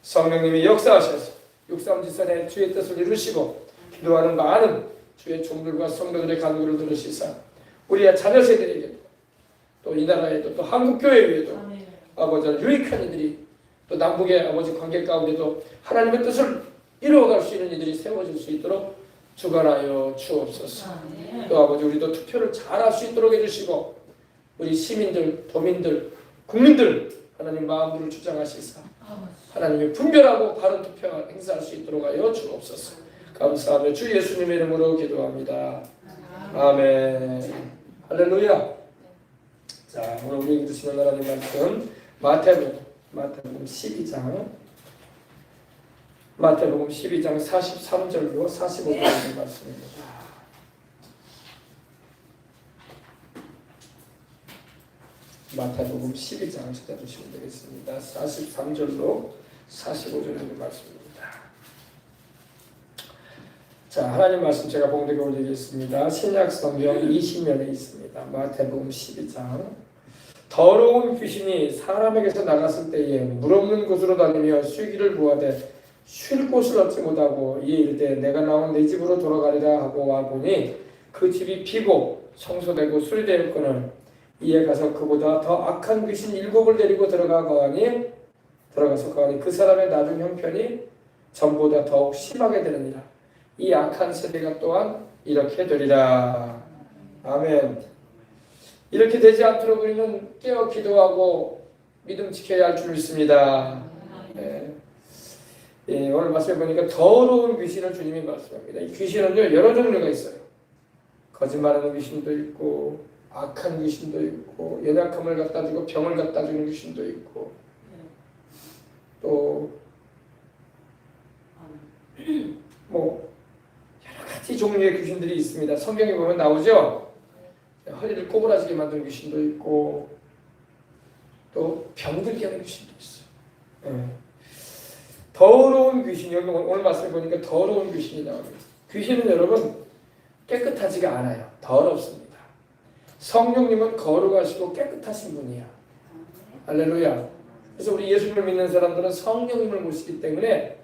성령님이 역사하셔서 육삼지선에 주의 뜻을 이루시고 기도하는 많은 주의 종들과 성도들의 간구를 들으시사 우리의 자녀 세대에게 또 이 나라에도 또 한국교회 위에도 아버지 유익한 이들이 또 남북의 아버지 관계 가운데도 하나님의 뜻을 이루어갈 수 있는 이들이 세워질 수 있도록 주관하여 주옵소서. 또 아버지 우리도 투표를 잘할 수 있도록 해주시고 우리 시민들, 도민들, 국민들 하나님 마음을 주장하시사 하나님의 분별하고 바른 투표 행사할 수 있도록 하여 주옵소서. 감사하며 주 예수님의 이름으로 기도합니다. 아멘. 할렐루야. 자, 오늘 우리에게 주시는 하나님 말씀 마태복음 12장 43절로 45절의 말씀입니다. 마태복음 12장 찾아주시면 되겠습니다. 43절로 45절의 말씀입니다. 자, 하나님 말씀 제가 봉독해 올리겠습니다. 신약 성경 20면에 있습니다. 마태복음 12장. 더러운 귀신이 사람에게서 나갔을 때에 물 없는 곳으로 다니며 쉬기를 구하되 쉴 곳을 얻지 못하고 이에 이르되 내가 나온 내 집으로 돌아가리라 하고 와보니 그 집이 비고 청소되고 수리되었거늘 이에 가서 그보다 더 악한 귀신 7을 데리고 들어가서 거하니 그 사람의 나중 형편이 전보다 더욱 심하게 되느니라. 이 악한 세대가 또한 이렇게 되리라. 아멘. 이렇게 되지 않도록 우리는 깨어 기도하고 믿음 지켜야 할 줄 믿습니다. 오늘 말씀해 보니까 더러운 귀신을 주님이 말씀합니다. 이 귀신은요 여러 종류가 있어요. 거짓말하는 귀신도 있고 악한 귀신도 있고 연약함을 갖다 주고 병을 갖다 주는 귀신도 있고 또 뭐 여러 가지 종류의 귀신들이 있습니다. 성경에 보면 나오죠. 허리를 꼬부라지게 만드는 귀신도 있고 또 병들게 하는 귀신도 있어요. 더러운 귀신, 여기 오늘 말씀해 보니까 더러운 귀신이 나옵니다. 귀신은 여러분 깨끗하지가 않아요. 더럽습니다. 성령님은 거룩하시고 깨끗하신 분이야. 할렐루야. 그래서 우리 예수님을 믿는 사람들은 성령님을 모시기 때문에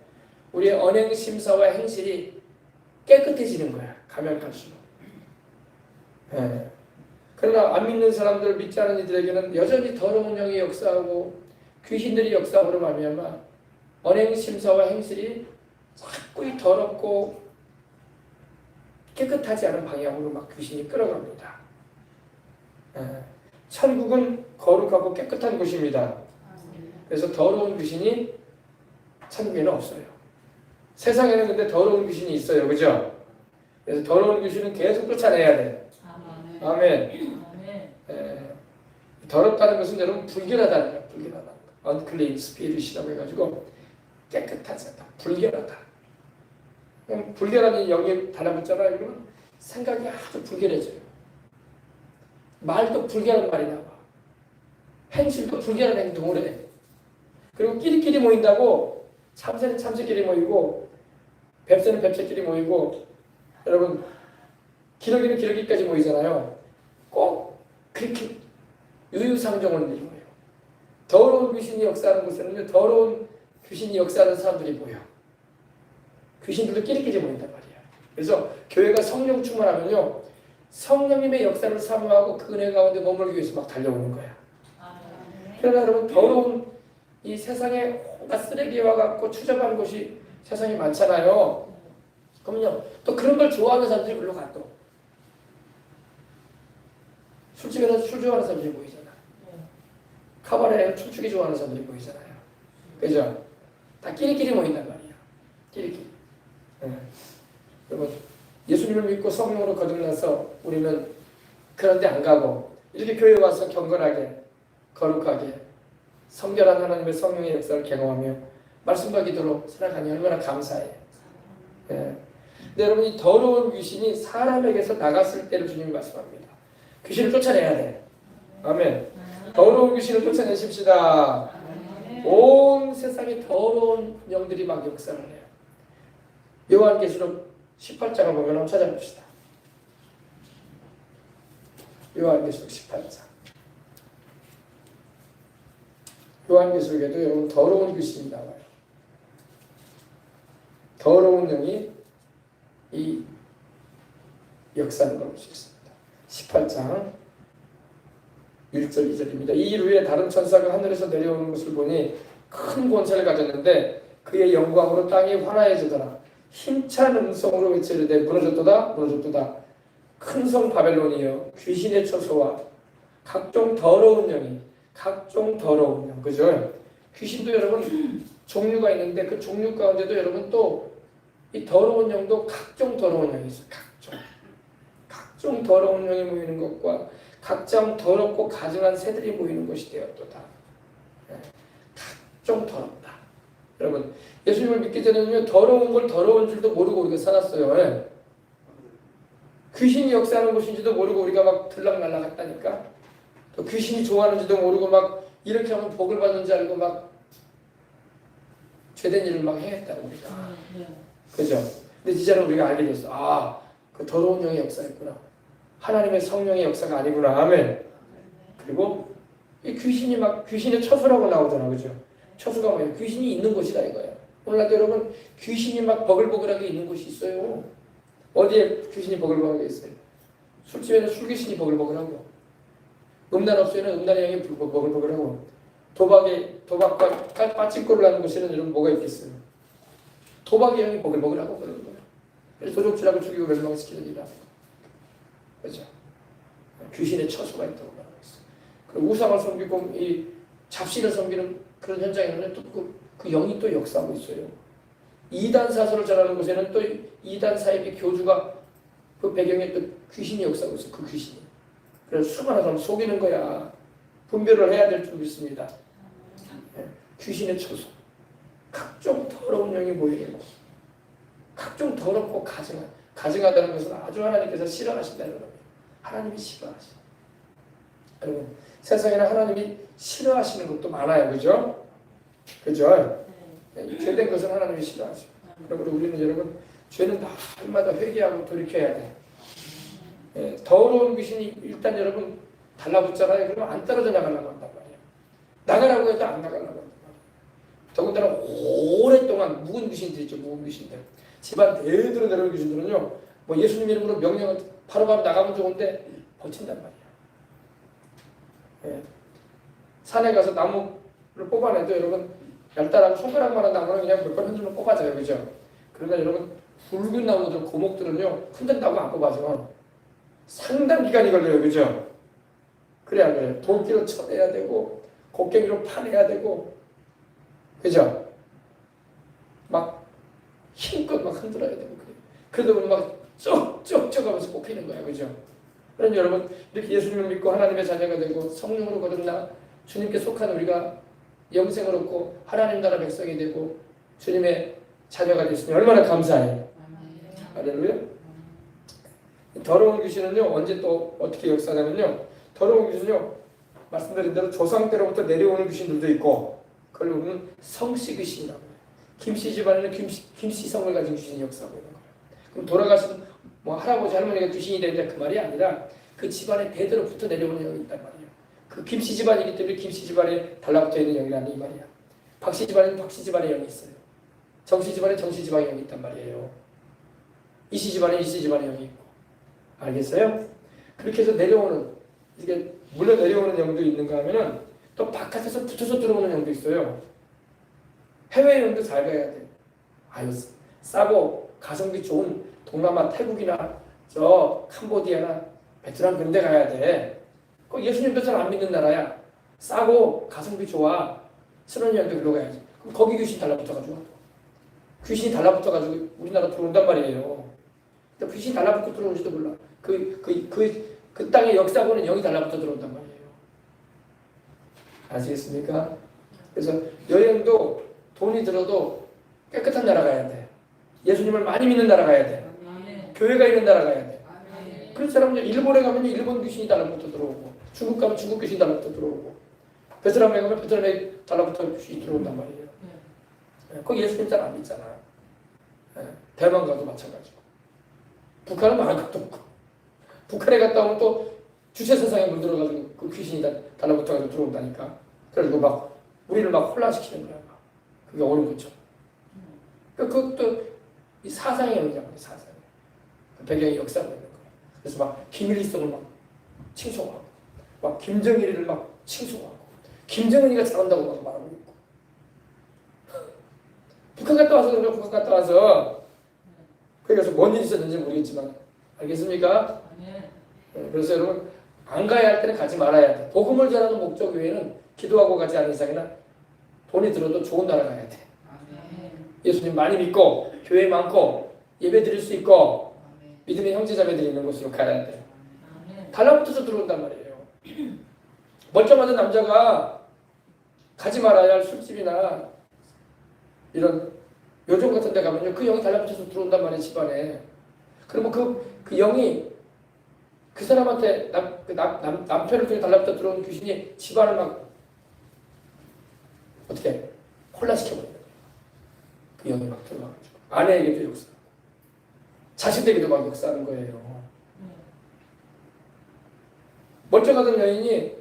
우리의 언행, 심사와 행실이 깨끗해지는 거야. 가면 갈수록. 그러나 안 믿는 사람들, 믿지 않은 이들에게는 여전히 더러운 영이 역사하고 귀신들이 역사함으로 말미암아 언행, 심사와 행실이 자꾸 이 더럽고 깨끗하지 않은 방향으로 막 귀신이 끌어갑니다. 천국은 거룩하고 깨끗한 곳입니다. 그래서 더러운 귀신이 천국에는 없어요. 세상에는 근데 더러운 귀신이 있어요. 그죠? 그래서 더러운 귀신은 계속 쫓아내야 돼요. 아멘. 더럽다는 것은 여러분 불결하다는 거예요. 불결하다. unclean spirit이라고 해가지고 깨끗하지 않다. 불결하다. 불결한 영이 달라붙잖아요. 그러면 생각이 아주 불결해져요. 말도 불결한 말이 나와. 행실도 불결한 행동을 해. 그리고 끼리끼리 모인다고 참새는 참새끼리 모이고 뱁새는 뱁새끼리 모이고 여러분 기러기는 기러기까지 모이잖아요. 꼭 그렇게 유유상종을 이루어요. 더러운 귀신이 역사하는 곳에는요. 더러운 귀신이 역사하는 사람들이 모여. 귀신들도 끼리끼리 모인단 말이야. 그래서 교회가 성령 충만하면요. 성령님의 역사를 사모하고 그 은혜 가운데 머물기 위해서 막 달려오는 거야. 그러나 여러분 더러운 이 세상에 온갖 쓰레기와 같고 추잡한 곳이 세상에 많잖아요. 그러면요. 또 그런 걸 좋아하는 사람들이 글로 가 또. 술집에서 술 좋아하는 사람들이 보이잖아. 카바레에 춤추기 좋아하는 사람들이 보이잖아요. 그죠? 다 끼리끼리 모인단 말이야. 끼리끼리. 여러분 예수님을 믿고 성령으로 거듭나서 우리는 그런 데 안 가고 이렇게 교회에 와서 경건하게 거룩하게 성결한 하나님의 성령의 역사를 경험하며 말씀과 기도로 살아가니 얼마나 감사해요. 근데 여러분 이 더러운 귀신이 사람에게서 나갔을 때를 주님이 말씀합니다. 귀신을 쫓아내야 돼. 아멘. 더러운 귀신을 쫓아내십시다. 온 세상에 더러운 영들이 막 역사를 해요. 요한계시록 18장을 보면 한번 찾아봅시다. 요한계시록 18장. 요한계시록에도 여러분 더러운 귀신이 나와요. 더러운 영이 이 역사하는 걸 볼 수 있습니다. 18장 1절 2절입니다. 이 일 후에 다른 천사가 하늘에서 내려오는 것을 보니 큰 권세를 가졌는데 그의 영광으로 땅이 환하여지더라. 힘찬 음성으로 외치르되 무너졌도다 무너졌도다. 큰 성 바벨론이여 귀신의 처소와 각종 더러운 영, 그죠? 귀신도 여러분 종류가 있는데 그 종류 가운데도 여러분 또 이 더러운 영도 각종 더러운 영이 있어요. 각종 더러운 영이 모이는 것과 각종 더럽고 가증한 새들이 모이는 것이 되었도다. 각종 더럽다. 여러분 예수님을 믿기 전에는요 더러운 걸 더러운 줄도 모르고 우리가 살았어요. 귀신이 역사하는 것인지도 모르고 우리가 막 들락날락 했다니까. 또 귀신이 좋아하는지도 모르고 막 이렇게 하면 복을 받는 줄 알고 막 죄된 일을 막 해했다고 우리가. 그죠? 근데 이제는 우리가 알게 됐어. 그 더러운 영의 역사였구나. 하나님의 성령의 역사가 아니구나. 아멘. 그리고 이 귀신이 막 귀신의 처수라고 나오잖아. 그죠? 처수가 뭐예요? 귀신이 있는 곳이다 이거예요. 오늘날 여러분 귀신이 막 버글버글하게 있는 곳이 있어요. 어디에 귀신이 버글버글하게 있어요? 술집에는 술귀신이 버글버글하고, 음란업소에는 음란의 영이 버글버글하고, 도박과 빠찡꼴을 하는 곳에는 여러분 뭐가 있겠어요? 도박의 영이 버글버글하고 그러는 거예요. 그래서 도적질하고 죽이고 멸망시키는 일을 하는 거예요. 그렇죠? 귀신의 처소가 있다고 말하고 있어요. 그리고 우상을 섬기고 이 잡신을 섬기는 그런 현장에는 또 그 영이 또 역사하고 있어요. 이단 사설을 전하는 곳에는 또 이단 사입의 교주가 그 배경에 또 귀신이 역사하고 있어요. 그 귀신이. 그래서 수많은 사람 속이는 거야. 분별을 해야 될 줄 믿습니다. 귀신의 처소. 각종 더러운 영이 모이는 곳. 각종 더럽고 가증하다는 것은 아주 하나님께서 싫어하신다는 거예요. 하나님이 싫어하시죠. 여러분, 세상에는 하나님이 싫어하시는 것도 많아요. 그죠? 그죠? 죄된 것은 하나님이 싫어하죠. 그러므로 우리는 여러분, 죄는 날마다 회개하고 돌이켜야 돼. 더러운 귀신이 일단 여러분 달라붙잖아요. 그러면 안 떨어져 나가려고 한단 말이에요. 나가라고 해도 안 나가려고 한단 말이에요. 더군다나 오랫동안 묵은 귀신들 있죠. 묵은 귀신들. 집안 대대로 내려오는 귀신들은요. 뭐 예수님 이름으로 명령을 바로바로 나가면 좋은데 버틴단 말이에요. 산에 가서 나무를 뽑아내도 여러분 얇다라고 손가락만한 나무는 그냥 몇 번 흔들면 뽑아져요. 그죠? 그러나 여러분 굵은 나무들, 고목들은요. 흔든다고 안 뽑아져. 상당 기간이 걸려요. 그죠? 그래 안 그래요? 돌기로 쳐내야 되고 곡괭이로 파내야 되고 그죠? 막 힘껏 막 흔들어야 되고 그래요. 그러다 보면 막 쪽쪽쪽 하면서 뽑히는 거예요. 그죠? 그럼 여러분 이렇게 예수님을 믿고 하나님의 자녀가 되고 성령으로 거듭나 주님께 속한 우리가 영생을 얻고 하나님 나라 백성이 되고 주님의 자녀가 됐으니 얼마나 감사해요. 할렐루야. 더러운 귀신은요 언제 또 어떻게 역사하냐면요, 더러운 귀신은요 말씀드린 대로 조상 때로부터 내려오는 귀신들도 있고 그걸 우리는 성씨 귀신이라고 해요. 김씨 집안에는 김씨성을 가진 귀신이 역사하고 있는 거예요. 그럼 돌아가신 뭐 할아버지 할머니가 귀신이 되는데 그 말이 아니라 그 집안에 대대로부터 내려오는 영이 있단 말이에요. 그 김씨 집안이기 때문에 김씨 집안에 달라붙어 있는 영이라는 이 말이야. 박씨 집안에는 박씨 집안의 영이 있어요. 정씨 집안에 정씨 집안의 영이 있단 말이에요. 이씨 집안에 이씨 집안의 영이 있고. 알겠어요? 그렇게 해서 내려오는, 이게 물러 내려오는 영도 있는가 하면은 또 바깥에서 붙어서 들어오는 영도 있어요. 해외여행도 잘 가야 돼. 싸고 가성비 좋은 동남아 태국이나 저 캄보디아나 베트남 그런 데 가야 돼. 예수님도 잘 안 믿는 나라야. 싸고 가성비 좋아. 신혼여행도 글로 가야지. 그럼 거기 귀신이 달라붙어가지고 귀신이 달라붙어가지고 우리나라 들어온단 말이에요. 근데 귀신이 달라붙어 들어오는지도 몰라. 그 땅의 역사고는 영이 달라붙어 들어온단 말이에요. 아시겠습니까? 그래서 여행도 돈이 들어도 깨끗한 나라 가야 돼. 예수님을 많이 믿는 나라 가야 돼. 교회가 있는 나라 가야 돼. 그런 사람들 일본에 가면 일본 귀신이 달라붙어 들어오고, 중국 가면 중국 귀신이 달라붙어 들어오고, 베트남에 가면 베트남에 달라붙어 귀신이 들어온단 말이에요. 거기 예수님 잘 안 믿잖아. 대만 가도 마찬가지고. 북한은 말할 것도 없고. 북한에 갔다 오면 또 주체세상에 물들어가지고 그 귀신이 달라붙어가지고 들어온다니까. 그래서 막 우리를 막 혼란시키는 거야. 그게 옳은 거죠. 그것도 이 사상의 영이잖아요. 사상. 그 배경이 역사가 있는 거예요. 그래서 막 김일성을 막 칭송하고, 막 김정일을 막 칭송하고, 김정은이가 잘한다고 막 말하고 있고. 북한 갔다 와서 그런가 북한 갔다 와서 거기 가서 뭔 일이 있었는지 모르겠지만 알겠습니까? 그래서 여러분 안 가야 할 때는 가지 말아야 돼. 복음을 전하는 목적 외에는 기도하고 가지 않은 이상에는 돈이 들어도 좋은 나라 가야 돼. 예수님 많이 믿고 교회 많고 예배 드릴 수 있고 믿음의 형제자매들이 있는 곳으로 가야 돼. 달라붙어서 들어온단 말이에요. 멀쩡하던 남자가 가지 말아야 할 술집이나 이런 요즘 같은 데 가면요 그 영이 달라붙어서 들어온단 말이에요. 집안에. 그러면 그 영이 그 사람한테 남편을 통해 달라붙어 들어온 귀신이 집안을 막 어떻게 혼란시켜버려요. 그 영이 막 들어와가지고 아내에게도 역사하고 자식에게도 막 역사하는 거예요. 멀쩡하던 여인이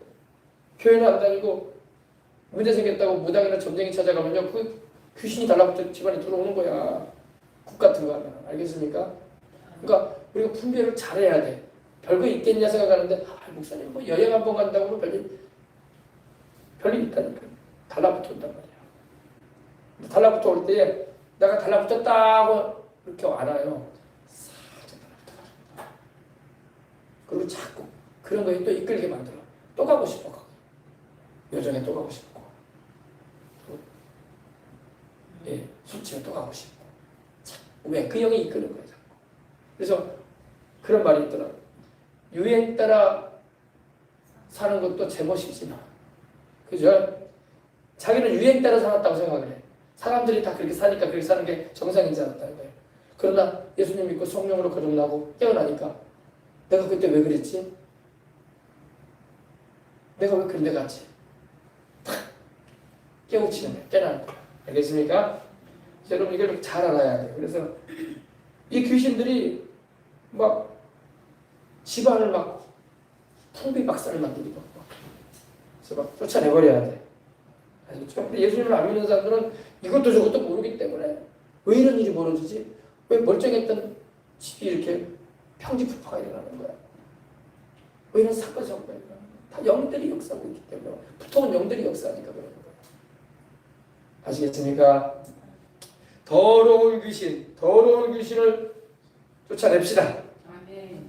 교회는 안 다니고 문제 생겼다고 무당이나 점쟁이 찾아가면요 그 귀신이 달라붙어 집안에 들어오는 거야. 국 같은 거 하면. 알겠습니까? 그러니까 우리가 분별을 잘해야 돼. 별거 있겠냐 생각하는데 목사님 뭐 여행 한번 간다고 별일 있다니까. 달라붙어 온단 말이야. 달라붙어 올 때 내가 달라붙었다고 이렇게 안 와요. 살짝 달라붙어. 그리고 자꾸 그런 거에 또 이끌게 만들어. 또 가고 싶어. 요정에 또 가고 싶고 술집에 또 가고 싶고 왜? 그 영이 이끄는 거예요. 자꾸. 그래서 그런 말이 있더라. 유행 따라 사는 것도 제멋이지만 그죠? 자기는 유행 따라 살았다고 생각을 해. 사람들이 다 그렇게 사니까 그렇게 사는 게 정상인 줄 알았다는 거예요. 그러나 예수님 믿고 성령으로 거듭나고 깨어나니까 내가 그때 왜 그랬지? 내가 왜 그런 데 갔지? 탁 깨우치는 거예요. 깨어나는 거예요. 알겠습니까? 여러분 이걸 잘 알아야 돼요. 그래서 이 귀신들이 막 집안을 막 풍비박산을 만들고 그래서 막 쫓아내버려야 돼. 그렇죠? 근데 예수님을 안 믿는 사람들은 이것도 저것도 모르기 때문에 왜 이런 일이 벌어지지? 왜 멀쩡했던 집이 이렇게 평지불파가 일어나는 거야? 왜 이런 사건 사고가 일어나는 거야? 다 영들이 역사하고 있기 때문에 두터운 영들이 역사하니까 그러는 거야. 아시겠습니까? 더러운 귀신을 쫓아냅시다.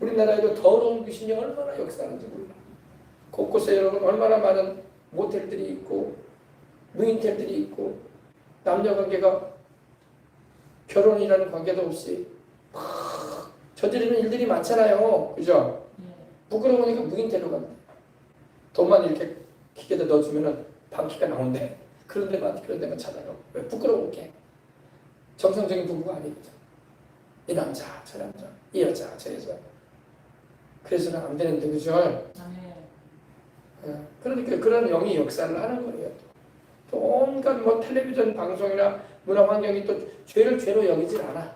우리나라에도 더러운 귀신이 얼마나 역사하는지 몰라. 곳곳에 여러분 얼마나 많은 모텔들이 있고 무인텔들이 있고 남녀관계가 결혼이라는 관계도 없이 막 저지르는 일들이 많잖아요. 그죠? 부끄러우니까 무인텔로 간다. 돈만 이렇게 기계에다 넣어주면은 방키가 나온대. 그런 데만 찾아가. 왜? 부끄러우게. 정상적인 부부가 아니거든. 이 남자, 저 남자, 이 여자, 저 여자. 그래서는 안 되는데, 그죠? 그러니까 그런 영이 역사를 하는 거예요. 또 온갖 뭐 텔레비전 방송이나 문화 환경이 또 죄를 죄로 여기질 않아.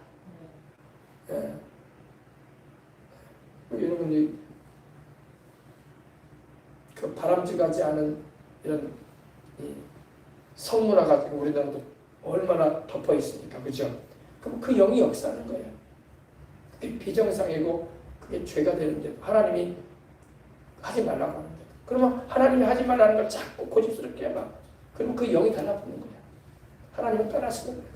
여러분이 그 바람직하지 않은 이런 성문화가 우리나라도 얼마나 덮어 있으니까, 그죠? 그럼 그 영이 역사하는 거예요. 그게 비정상이고 그게 죄가 되는데 하나님이 하지 말라고 하는데, 그러면 하나님이 하지 말라는 걸 자꾸 고집스럽게 해봐. 그러면 그 영이 달라붙는 거야. 하나님은 떠나시는 거예요.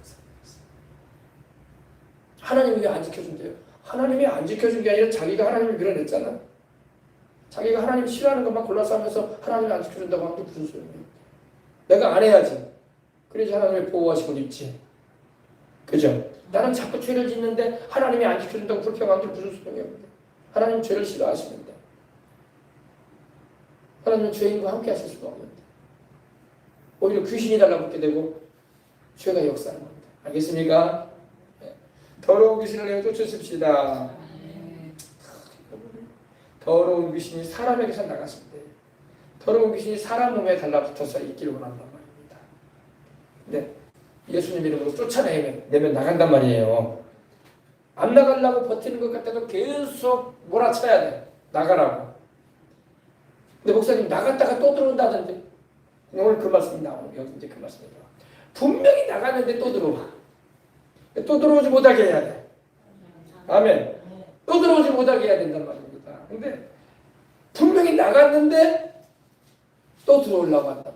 하나님이 왜 안 지켜준대요? 하나님이 안 지켜준 게 아니라 자기가 하나님을 밀어냈잖아. 자기가 하나님 싫어하는 것만 골라서 하면서 하나님이 안 지켜준다고 하는 게 무슨 소용이야? 내가 안 해야지. 그래야지 하나님의 보호하시고 있지. 그죠? 나는 자꾸 죄를 짓는데 하나님이 안 지켜준다고 불평하는 게 무슨 소용이야? 하나님 죄를 싫어하시는데. 하나님은 죄인과 함께 하실 수가 없는데. 오히려 귀신이 달라붙게 되고 죄가 역사하는 겁니다. 알겠습니까? 네. 더러운 귀신을 내어 쫓으십시다. 더러운 귀신이 사람에게서 나갔을 때 더러운 귀신이 사람 몸에 달라붙어서 있기를 원한단 말입니다. 근데 예수님 이름으로 쫓아내면 나간단 말이에요. 안 나가려고 버티는 것 같아도 계속 몰아쳐야 돼. 나가라고. 근데 목사님 나갔다가 또 들어온다던데. 오늘 그 말씀이 나오는 여기 이제 그 말씀이 나와. 분명히 나갔는데 또 들어와. 또 들어오지 못하게 해야 돼. 아멘. 또 들어오지 못하게 해야 된단 말입니다. 근데 분명히 나갔는데 또 들어오려고 한단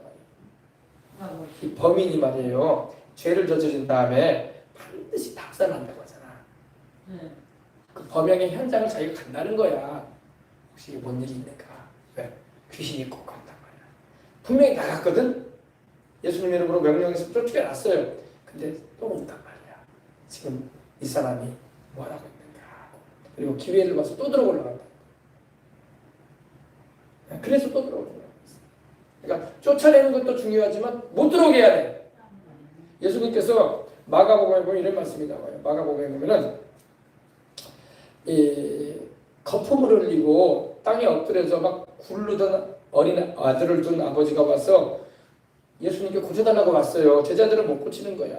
말이에요. 이 범인이 말이에요. 죄를 저지른 다음에 반드시 답산한다고 하잖아. 그 범행의 현장을 자기가 간다는 거야. 혹시 뭔 일이 있는가? 왜? 귀신이 꼭 간단 말이야. 분명히 나갔거든. 예수님 이름으로 명령해서 쫓겨났어요. 근데 또 온단 말이야. 지금 이 사람이 뭐라고 했는가 하고. 그리고 기회를 봐서 또 들어오려고 한다. 그래서 또 들어오려고 한다. 그러니까 쫓아내는 것도 중요하지만 못 들어오게 해야 돼. 예수님께서 마가복음에 보면 이런 말씀이 나와요. 마가복음에 보면은 이 거품을 흘리고 땅에 엎드려서 막 굴르던 어린 아들을 둔 아버지가 와서 예수님께 고쳐달라고 왔어요. 제자들은 못 고치는 거야.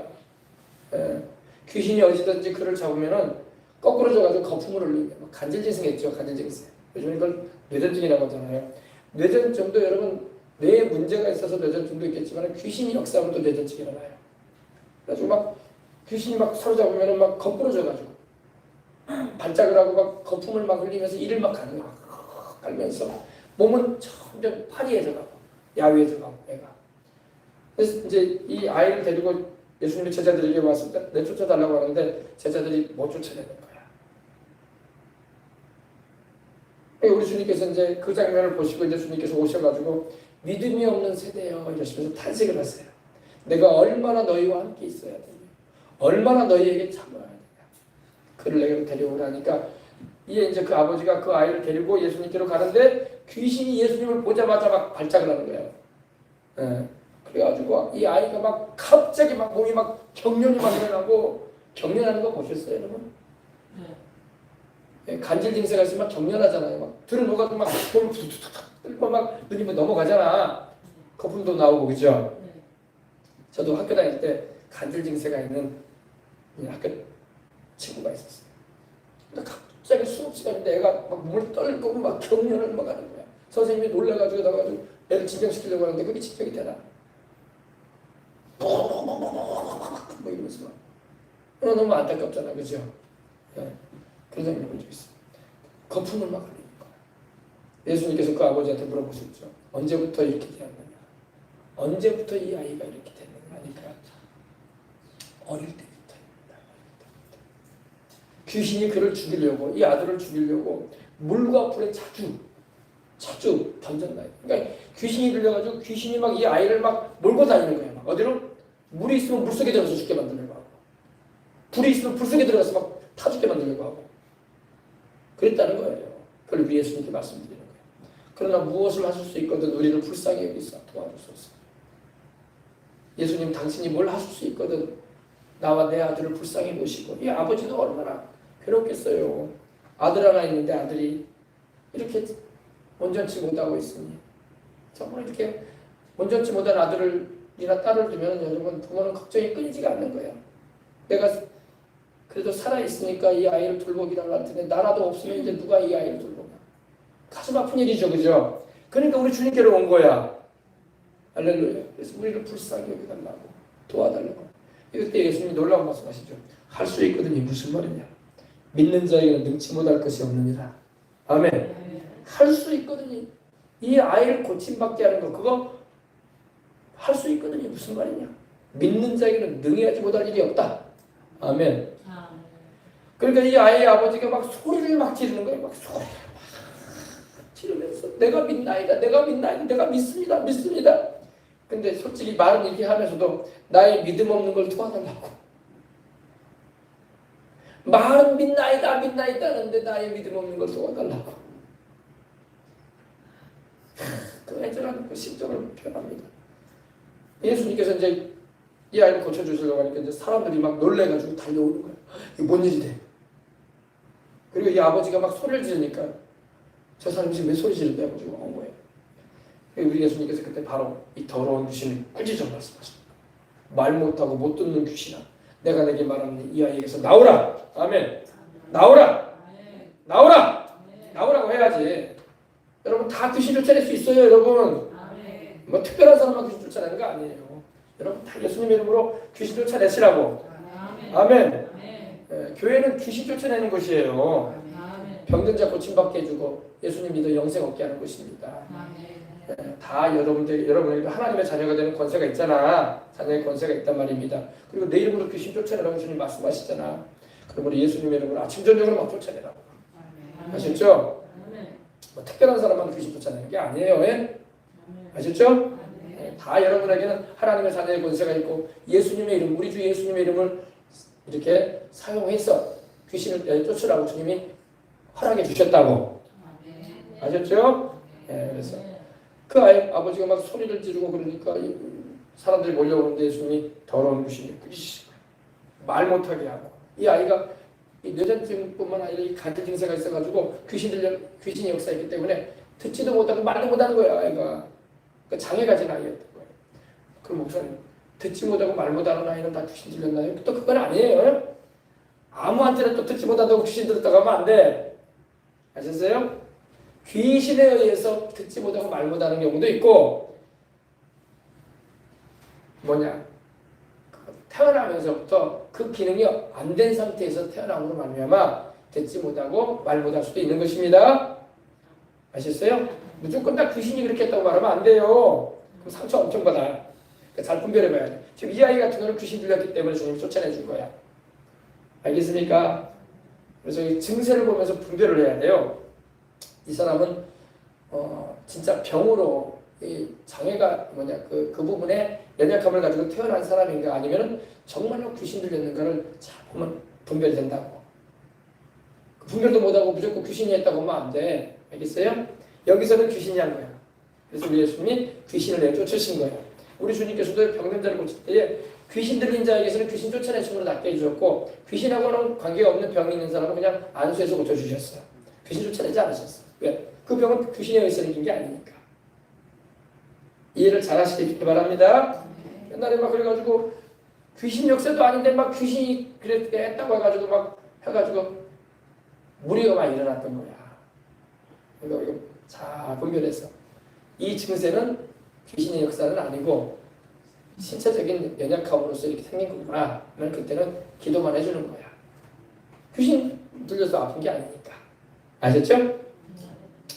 귀신이 어디든지 그를 잡으면은 거꾸로 져가지고 거품을 흘리면 간질증생했죠. 간질증생. 요즘 이걸 뇌전증이라고 하잖아요. 뇌전증도 여러분 뇌에 문제가 있어서 뇌전증도 있겠지만 귀신이 역사하면 또 뇌전증이 일어나요. 그래가지고 막 귀신이 막 사로잡으면은 막 거꾸로 져가지고 반짝을 하고 막 거품을 막 흘리면서 이를 막 가는 거야. 깔면서 몸은 점점 파리해져 가고 야위해져 가고 애가. 그래서 이제 이 아이를 데리고 예수님의 제자들에게 와서 내쫓아달라고 하는데 제자들이 못 쫓아내는 거야. 우리 주님께서 이제 그 장면을 보시고 이제 주님께서 오셔가지고 믿음이 없는 세대여 이러시면서 탄식을 하세요. 내가 얼마나 너희와 함께 있어야 되냐. 얼마나 너희에게 참아야 되냐. 그를 내게로 데려오라니까 이제 그 아버지가 그 아이를 데리고 예수님께로 가는데 귀신이 예수님을 보자마자 막 발작을 하는 거예요. 그래가지고 이 아이가 막 갑자기 막 몸이 막 경련이 막 일어나고 경련하는 거 보셨어요, 여러분? 간질증세가 있으면 경련하잖아요. 막 들어놓아도 막 몸을 툭툭툭 뚫고 막 눈이 넘어가잖아. 거품도 나오고 그죠? 저도 학교 다닐 때 간질증세가 있는 학교 친구가 있었어요. 근데 갑자기 수업 시간인데 애가 막 몸을 떨고 막 경련을 막 하는 거야. 선생님이 놀라가지고 나가지고 애를 진정시키려고 하는데 그게 진정이 되나? 뭐 이러면서 막 너무 안타깝잖아, 그죠? 그런 장면을 본 적 있어요. 거품을 막 흘리는 거야. 예수님께서 그 아버지한테 물어보셨죠. 언제부터 이렇게 되었느냐? 언제부터 이 아이가 이렇게 됐느냐? 하니까 어릴 때부터입니다. 귀신이 그를 죽이려고, 이 아들을 죽이려고 물과 불에 자주 던졌나요? 그러니까 귀신이 들려가지고 귀신이 막 이 아이를 막 몰고 다니는 거예요. 막 어디로? 물이 있으면 물 속에 들어가서 죽게 만들려고 하고, 불이 있으면 불 속에 들어가서 막 타 죽게 만들려고 하고, 그랬다는 거예요. 그걸 우리 예수님께 말씀드리는 거예요. 그러나 무엇을 하실 수 있거든 우리를 불쌍히 여기사 도와주소서. 예수님 당신이 뭘 하실 수 있거든 나와 내 아들을 불쌍히 보시고. 이 아버지도 얼마나 괴롭겠어요. 아들 하나 있는데 아들이 이렇게 온전치 못하고 있으니 정말 이렇게 온전치 못한 아들이나 딸을 두면 여러분 부모는 걱정이 끊이지가 않는 거야. 내가 그래도 살아있으니까 이 아이를 돌보기 달라할 텐데 나라도 없으면 이제 누가 이 아이를 돌보냐. 가슴 아픈 일이죠, 그죠? 그러니까 우리 주님께로 온 거야. 할렐루야. 그래서 우리를 불쌍히 여기달라고 도와달라고. 이때 예수님이 놀라운 말씀하시죠. 할 수 있거든요. 무슨 말이냐. 믿는 자에게는 능치 못할 것이 없느니라. 아멘. 할 수 있거든요. 이 아이를 고침받게 하는 거 그거 할 수 있거든요. 무슨 말이냐. 믿는 자에게는 능히하지 못할 일이 없다. 아멘. 그러니까 이 아이의 아버지가 막 소리를 막 지르는 거예요. 막 소리를 막 지르면서 내가 믿나이다. 내가 믿나이다. 내가 믿습니다. 믿습니다. 근데 솔직히 말은 이렇게 하면서도 나의 믿음 없는 걸 도와달라고. 말은 믿나이다. 믿나이다 하는데 나의 믿음 없는 걸 도와달라고. 그 애절한 그 심정을 표현합니다. 예수님께서 이제 이 아이를 고쳐주시려고 하니까 이제 사람들이 막 놀래가지고 달려오는 거예요. 이게 뭔 일이래. 그리고 이 아버지가 막 소리를 지르니까 저 사람이 지금 왜 소리 지르는데 아버지가 온 거예요. 우리 예수님께서 그때 바로 이 더러운 귀신을 꾸짖어 말씀하십니다. 말 못하고 못 듣는 귀신아, 내가 내게 말하는 이 아이에게서 나오라. 아멘. 나오라. 나오라. 나오라고 해야지. 여러분 다 귀신 쫓아낼 수 있어요, 여러분. 뭐 특별한 사람만 귀신 쫓아내는 거 아니에요. 여러분 다 예수님 이름으로 귀신 쫓아내시라고. 아멘. 교회는 귀신 쫓아내는 곳이에요. 병든 자 고침받게 해주고 예수님 믿어 영생 얻게 하는 곳입니다. 다 여러분에게도 하나님의 자녀가 되는 권세가 있잖아. 자녀의 권세가 있단 말입니다. 그리고 내 이름으로 귀신 쫓아내라고 주님 말씀하시잖아. 그럼 우리 예수님의 이름으로 아침 저녁으로 막 쫓아내라고. 아셨죠? 뭐 특별한 사람만 귀신 쫓아내는 게 아니에요. 예? 아셨죠? 다 여러분에게는 하나님의 자녀의 권세가 있고 예수님의 이름, 우리 주 예수님의 이름을 이렇게 사용해서 귀신을 쫓으라고 주님이 허락해 주셨다고. 아셨죠? 그래서 그 아버지가 막 소리를 지르고 그러니까 사람들이 몰려오는데 예수님이 더러운 귀신이 말 못하게 하고, 이 아이가 뇌전증뿐만 아니라 이 간질 증세가 있어가지고 귀신이 역사했기 때문에 듣지도 못하고 말도 못하는 거야. 아이가 그 장애가 진 아이였던 거예요. 그럼 목사님, 듣지 못하고 말 못하는 아이는 다 귀신 들렸나요? 또 그건 아니에요. 아무한테나 또 듣지 못한다고 귀신 들었다고 하면 안 돼. 아셨어요? 귀신에 의해서 듣지 못하고 말 못하는 경우도 있고, 태어나면서부터 그 기능이 안 된 상태에서 태어남으로 말미암아 듣지 못하고 말 못할 수도 있는 것입니다. 아셨어요? 무조건 다 귀신이 그렇게 했다고 말하면 안 돼요. 그럼 상처 엄청 받아. 그러니까 잘 분별해 봐야 돼. 지금 이 아이 같은 경우는 귀신 들렸기 때문에 주님이 쫓아내 줄 거야. 알겠습니까? 그래서 이 증세를 보면서 분별을 해야 돼요. 이 사람은 진짜 병으로 이 장애가 그 부분에 연약함을 가지고 태어난 사람인가, 아니면 정말로 귀신 들렸는가를 잘 보면 분별이 된다고. 분별도 못하고 무조건 귀신이 했다고 하면 안 돼. 알겠어요? 여기서는 귀신이 한 거야. 그래서 우리 예수님이 귀신을 내쫓으신 거예요. 우리 주님께서도 병든 자를 고칠 때에 귀신 들린 자에게서는 귀신 쫓아내심으로 낫게 해주셨고, 귀신하고는 관계가 없는 병이 있는 사람은 그냥 안수해서 고쳐주셨어요. 귀신 쫓아내지 않으셨어요. 왜? 그 병은 귀신에 의해서 생긴 게 아니니까. 이해를 잘 하시기 바랍니다. 옛날에 막 그래가지고 귀신 역사도 아닌데 막 귀신이 그랬대 했다고 해가지고 막 해가지고 무리가 막 일어났던 거야. 이거 잘 분별해서 이 증세는 귀신의 역사는 아니고 신체적인 연약함으로써 이렇게 생긴 거구나. 그때는 기도만 해주는 거야. 귀신 들려서 아픈 게 아니니까. 아셨죠?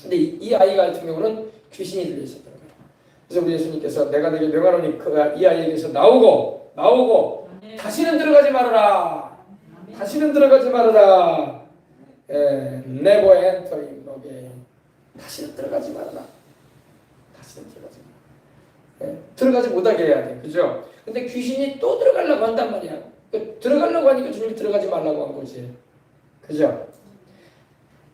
근데 이 아이 같은 경우는 귀신이 들려 있었던 거예요. 그래서 우리 예수님께서 내가 내게 명하노니 이 아이에게서 나오고 다시는 들어가지 말아라. 다시는 들어가지 말아라. Never enter in again. 다시는 들어가지 말아라. 다시는 들어가지 말아라. 들어가지 못하게 해야 돼. 그죠? 근데 귀신이 또 들어가려고 한단 말이야. 들어가려고 하니까 주님이 들어가지 말라고 한 거지. 그죠?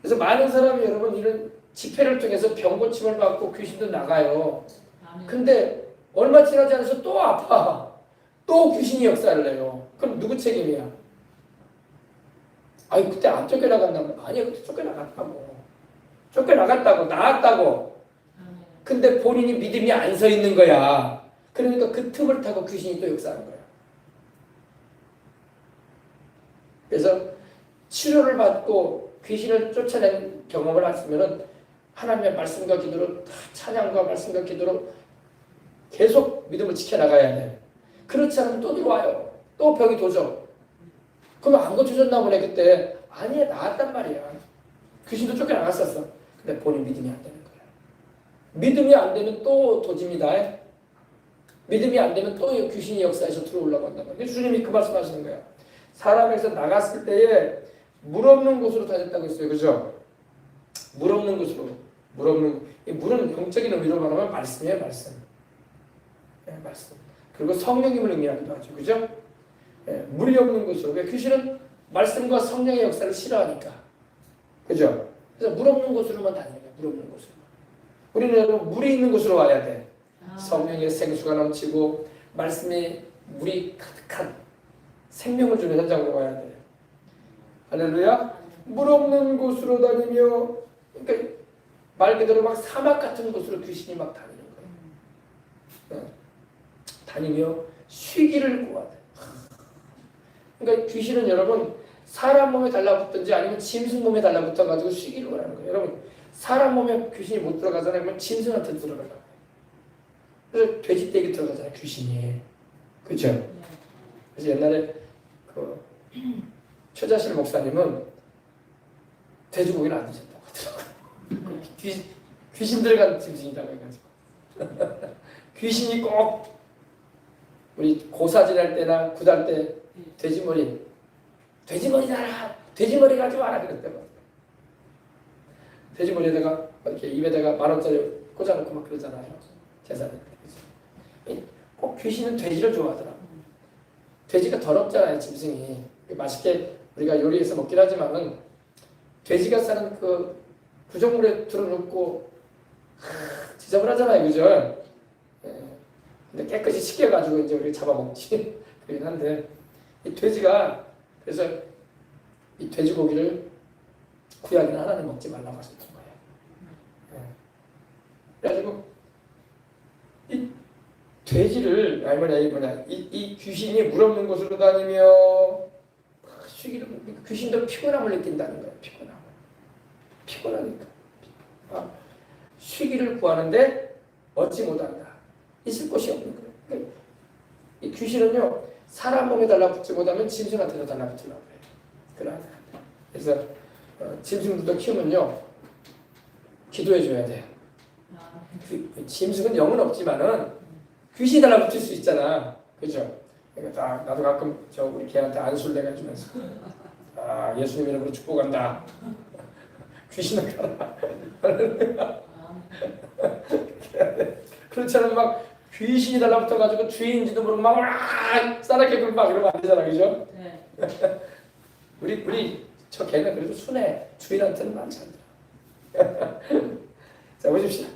그래서 많은 사람이 여러분 이런 집회를 통해서 병 고침을 받고 귀신도 나가요. 근데 얼마 지나지 않아서 또 아파. 또 귀신이 역사를 해요. 그럼 누구 책임이야? 아니 그때 안 쫓겨나간다면, 아니야 그때 쫓겨나갔다고. 쫓겨나갔다고. 나았다고. 근데 본인이 믿음이 안 서 있는 거야. 그러니까 그 틈을 타고 귀신이 또 역사하는 거야. 그래서 치료를 받고 귀신을 쫓아낸 경험을 하시면은 하나님의 말씀과 기도로, 찬양과 말씀과 기도로 계속 믿음을 지켜나가야 돼. 그렇지 않으면 또 들어와요. 또 병이 도져. 그럼 안 고쳐졌나 보네 그때. 아니야, 나았단 말이야. 귀신도 쫓겨나갔었어. 근데 본인 믿음이 안 되는 거야. 믿음이 안 되면 또 도집니다. 믿음이 안 되면 또 귀신이 역사에서 들어오려고 한단 말이야. 주님이 그 말씀 하시는 거야. 사람에서 나갔을 때에 물 없는 곳으로 다녔다고 했어요. 그죠? 물 없는 곳으로. 물은 영적인 의미로 말하면 말씀이에요. 말씀. 말씀. 그리고 성령님을 의미하기도 하죠. 그죠? 물이 없는 곳으로. 왜? 귀신은 말씀과 성령의 역사를 싫어하니까. 그죠? 그래서 물 없는 곳으로만 다니는 거야. 물 없는 곳으로. 우리는 물이 있는 곳으로 와야 돼. 성령의 생수가 넘치고 말씀에 물이 가득한 생명을 주는 현장으로 와야 돼. 할렐루야. 물 없는 곳으로 다니며, 그러니까 말 그대로 막 사막 같은 곳으로 귀신이 막 다니는 거예요. 다니며 쉬기를 구하대. 그러니까 귀신은 여러분 사람 몸에 달라붙든지 아니면 짐승 몸에 달라붙어가지고 쉬기를 원하는 거예요. 여러분 사람 몸에 귀신이 못 들어가잖아요. 그러면 짐승한테 들어가려고. 그래서 돼지떼기 들어가잖아요. 귀신이. 그렇죠? 그래서 옛날에 그 최자실 목사님은 돼지고기를 안 드셨다고 하더라고요. 귀신 들어간 짐승이라고 해가지고 귀신이 꼭 우리 고사 지날 때나 굿할 때 돼지머리잖아, 돼지머리 가지고 와라 그랬대요. 돼지머리에다가 이렇게 입에다가 10,000원짜리 꽂아놓고 막 그러잖아요. 제사를. 꼭 귀신은 돼지를 좋아하더라고. 돼지가 더럽잖아요, 짐승이. 맛있게 우리가 요리해서 먹긴 하지만은 돼지가 사는 그 구정물에 들어놓고 지저분하잖아요, 그죠? 근데 깨끗이 씻겨가지고 이제 우리가 잡아먹지. 그긴 한데 이 돼지가 그래서 이 돼지고기를 구약에는 하나님 먹지 말라고 하셨던 거예요. 그래가지고 이 돼지를 이 귀신이 물 없는 곳으로 다니며 귀신도 피곤함을 느낀다는 거예요. 피곤하니까 쉬기를 구하는데 얻지 못한다. 있을 곳이 없는 거예요. 이 귀신은요 사람 몸에 달라붙지 못하면 짐승한테도 달라붙으려고 해요. 그래서 짐승들도 키우면요 기도해 줘야 돼요. 짐승은 영은 없지만은 귀신이 달라붙을 수 있잖아, 그죠? 그러니까 나도 가끔 우리 걔한테 안수를 내가주면서 예수님 이름으로 축복한다. 귀신은 가라. 그렇지 않으면 막 귀신이 달라붙어가지고 주인인지도 모르고 막 싸납게 굴고 막 이러면 안 되잖아, 그죠? 네. 우리 저 걔는 그래도 순해. 주인한테는 많지 않더라. 자, 보십시오.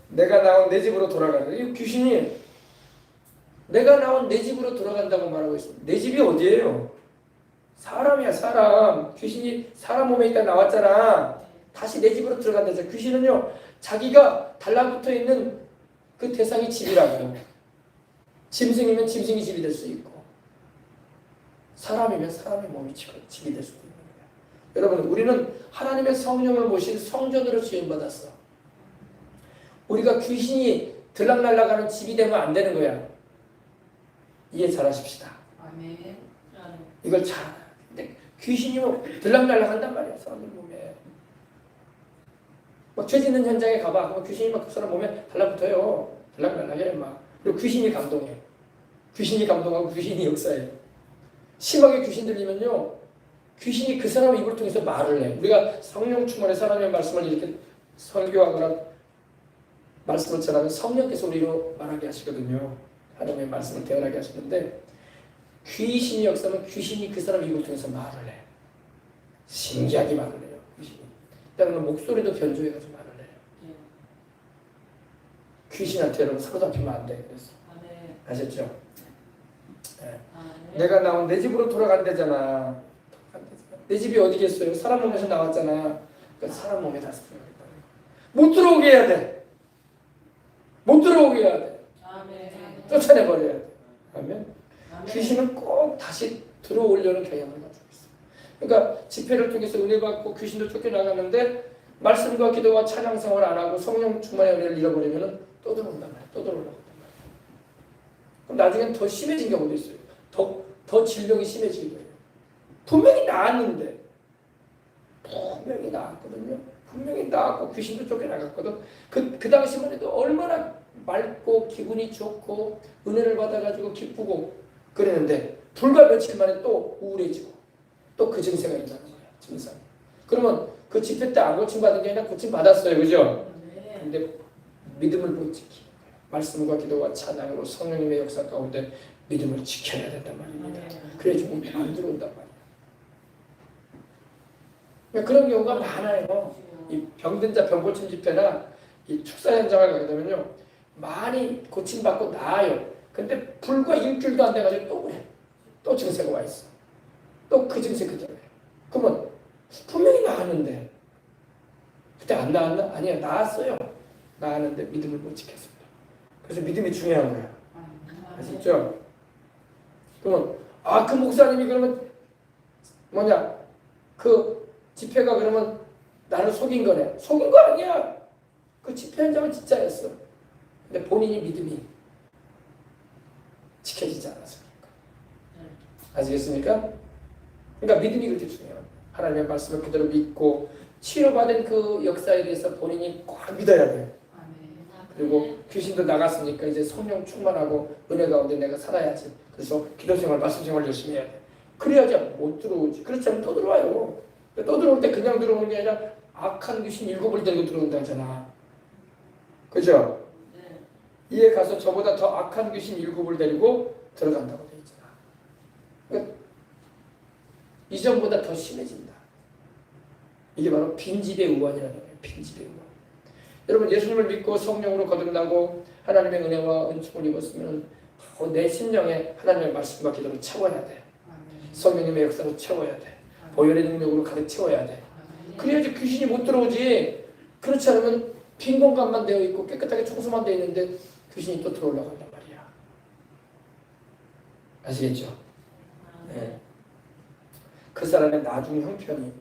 내가 나온 내 집으로 돌아가는 이 귀신이 내가 나온 내 집으로 돌아간다고 말하고 있습니다. 내 집이 어디예요? 사람이야, 사람. 귀신이 사람 몸에 있다 나왔잖아. 다시 내 집으로 들어간다. 귀신은요 자기가 달라붙어 있는 그 대상이 집이라고. 짐승이면 짐승이 집이 될 수 있고 사람이면 사람의 몸이 집이 될 수도 있는 거야. 여러분, 우리는 하나님의 성령을 모신 성전으로 지음받았어. 우리가 귀신이 들락날락하는 집이 되면 안 되는 거야. 이해 잘 하십시다. 아멘. 이걸 잘 알아요. 근데 귀신이 들락날락 한단 말이야, 사람들 몸에. 막 죄 짓는 현장에 가봐. 그럼 귀신이 막 그 사람 몸에 달라붙어요. 들락날락해, 막. 그리고 귀신이 감동해. 귀신이 감동하고 귀신이 역사해. 심하게 귀신 들리면요, 귀신이 그 사람 입을 통해서 말을 해. 우리가 성령 충만의 하나님의 말씀을 이렇게 설교하거나 말씀을 전하면 성령께서 우리로 말하게 하시거든요. 하나님의 말씀을 대언하게 하시는데 귀신이 역사하면 귀신이 그 사람 입을 통해서 말을 해. 신기하게 말을 해요. 귀신이. 그다음에 목소리도 변조해가지고 말을 해요. 귀신한테 여러분 사로잡히면 안 돼. 그래서 아셨죠? 네. 내가 나온 내 집으로 돌아간대잖아. 내 집이 어디겠어요? 사람 몸에서 나왔잖아. 그러니까 사람 몸에 다시 들어가겠다는 거. 못 들어오게 해야 돼. 못 들어오게 해야 돼. 쫓아내버려야 돼. 아멘. 귀신은 꼭 다시 들어오려는 경향을 가지고 있어. 그러니까 집회를 통해서 은혜 받고 귀신도 쫓겨나가는데 말씀과 기도와 찬양 생활 안 하고 성령 충만의 은혜를 잃어버리면 또 들어온단 말이야. 또 들어오려고 한단 말이야. 그럼 나중엔 더 심해진 경우도 있어요. 더 질병이 심해지는 거예요. 분명히 나았는데 분명히 나았거든요. 분명히 나았고 귀신도 쫓겨나갔거든. 그 당시만 해도 얼마나 맑고 기분이 좋고 은혜를 받아가지고 기쁘고 그랬는데 불과 며칠 만에 또 우울해지고 또 그 증세가 일어나는 거야. 증상. 그러면 그 집회 때 안 고침받은 게 아니라 고침받았어요. 그죠? 근데 믿음을 못 지키는 거야. 말씀과 기도와 찬양으로 성령님의 역사 가운데 믿음을 지켜야 된단 말입니다. 그래야지 몸이 안 들어온단 말이야. 그러니까 그런 경우가 많아요. 이 병든 자 병고침 집회나 이 축사 현장을 가게 되면요, 많이 고침받고 나아요. 근데 불과 일주일도 안 돼가지고 또 그래. 또 증세가 와 있어. 또 그 증세 그대로예요. 그러면 분명히 나았는데 그때 안 나았나? 아니야, 나았어요. 나았는데 믿음을 못 지켰습니다. 그래서 믿음이 중요한 거야. 아시죠? 그러면 그 목사님이 그러면 그 집회가 그러면 나를 속인 거네. 속인 거 아니야. 그 집회 현장은 진짜였어. 근데 본인이 믿음이 지켜지지 않았으니까. 아시겠습니까? 그러니까 믿음이 그렇게 중요해요. 하나님의 말씀을 그대로 믿고 치료받은 그 역사에 대해서 본인이 꼭 믿어야 돼요. 그리고 귀신도 나갔으니까 이제 성령 충만하고 은혜 가운데 내가 살아야지. 그래서 기도 생활, 말씀 생활 열심히 해야 돼. 그래야지 못 들어오지. 그렇지 않으면 또 들어와요. 또 들어올 때 그냥 들어오는 게 아니라 악한 귀신 7을 데리고 들어온다잖아. 그죠? 네. 이에 가서 저보다 더 악한 귀신 7을 데리고 들어간다고 돼 있잖아. 그러니까 이전보다 더 심해진다. 이게 바로 빈집의 우환이라는 거예요. 빈집의 우환. 여러분 예수님을 믿고 성령으로 거듭나고 하나님의 은혜와 은총을 입었으면 내 심령에 하나님의 말씀과 기도를 채워야 돼. 성령님의 역사로 채워야 돼. 보혈의 능력으로 가득 채워야 돼. 그래야지 귀신이 못 들어오지. 그렇지 않으면 빈 공간만 되어 있고 깨끗하게 청소만 되어 있는데 귀신이 또 들어오려고 한단 말이야. 아시겠죠? 네. 그 사람의 나중 형편이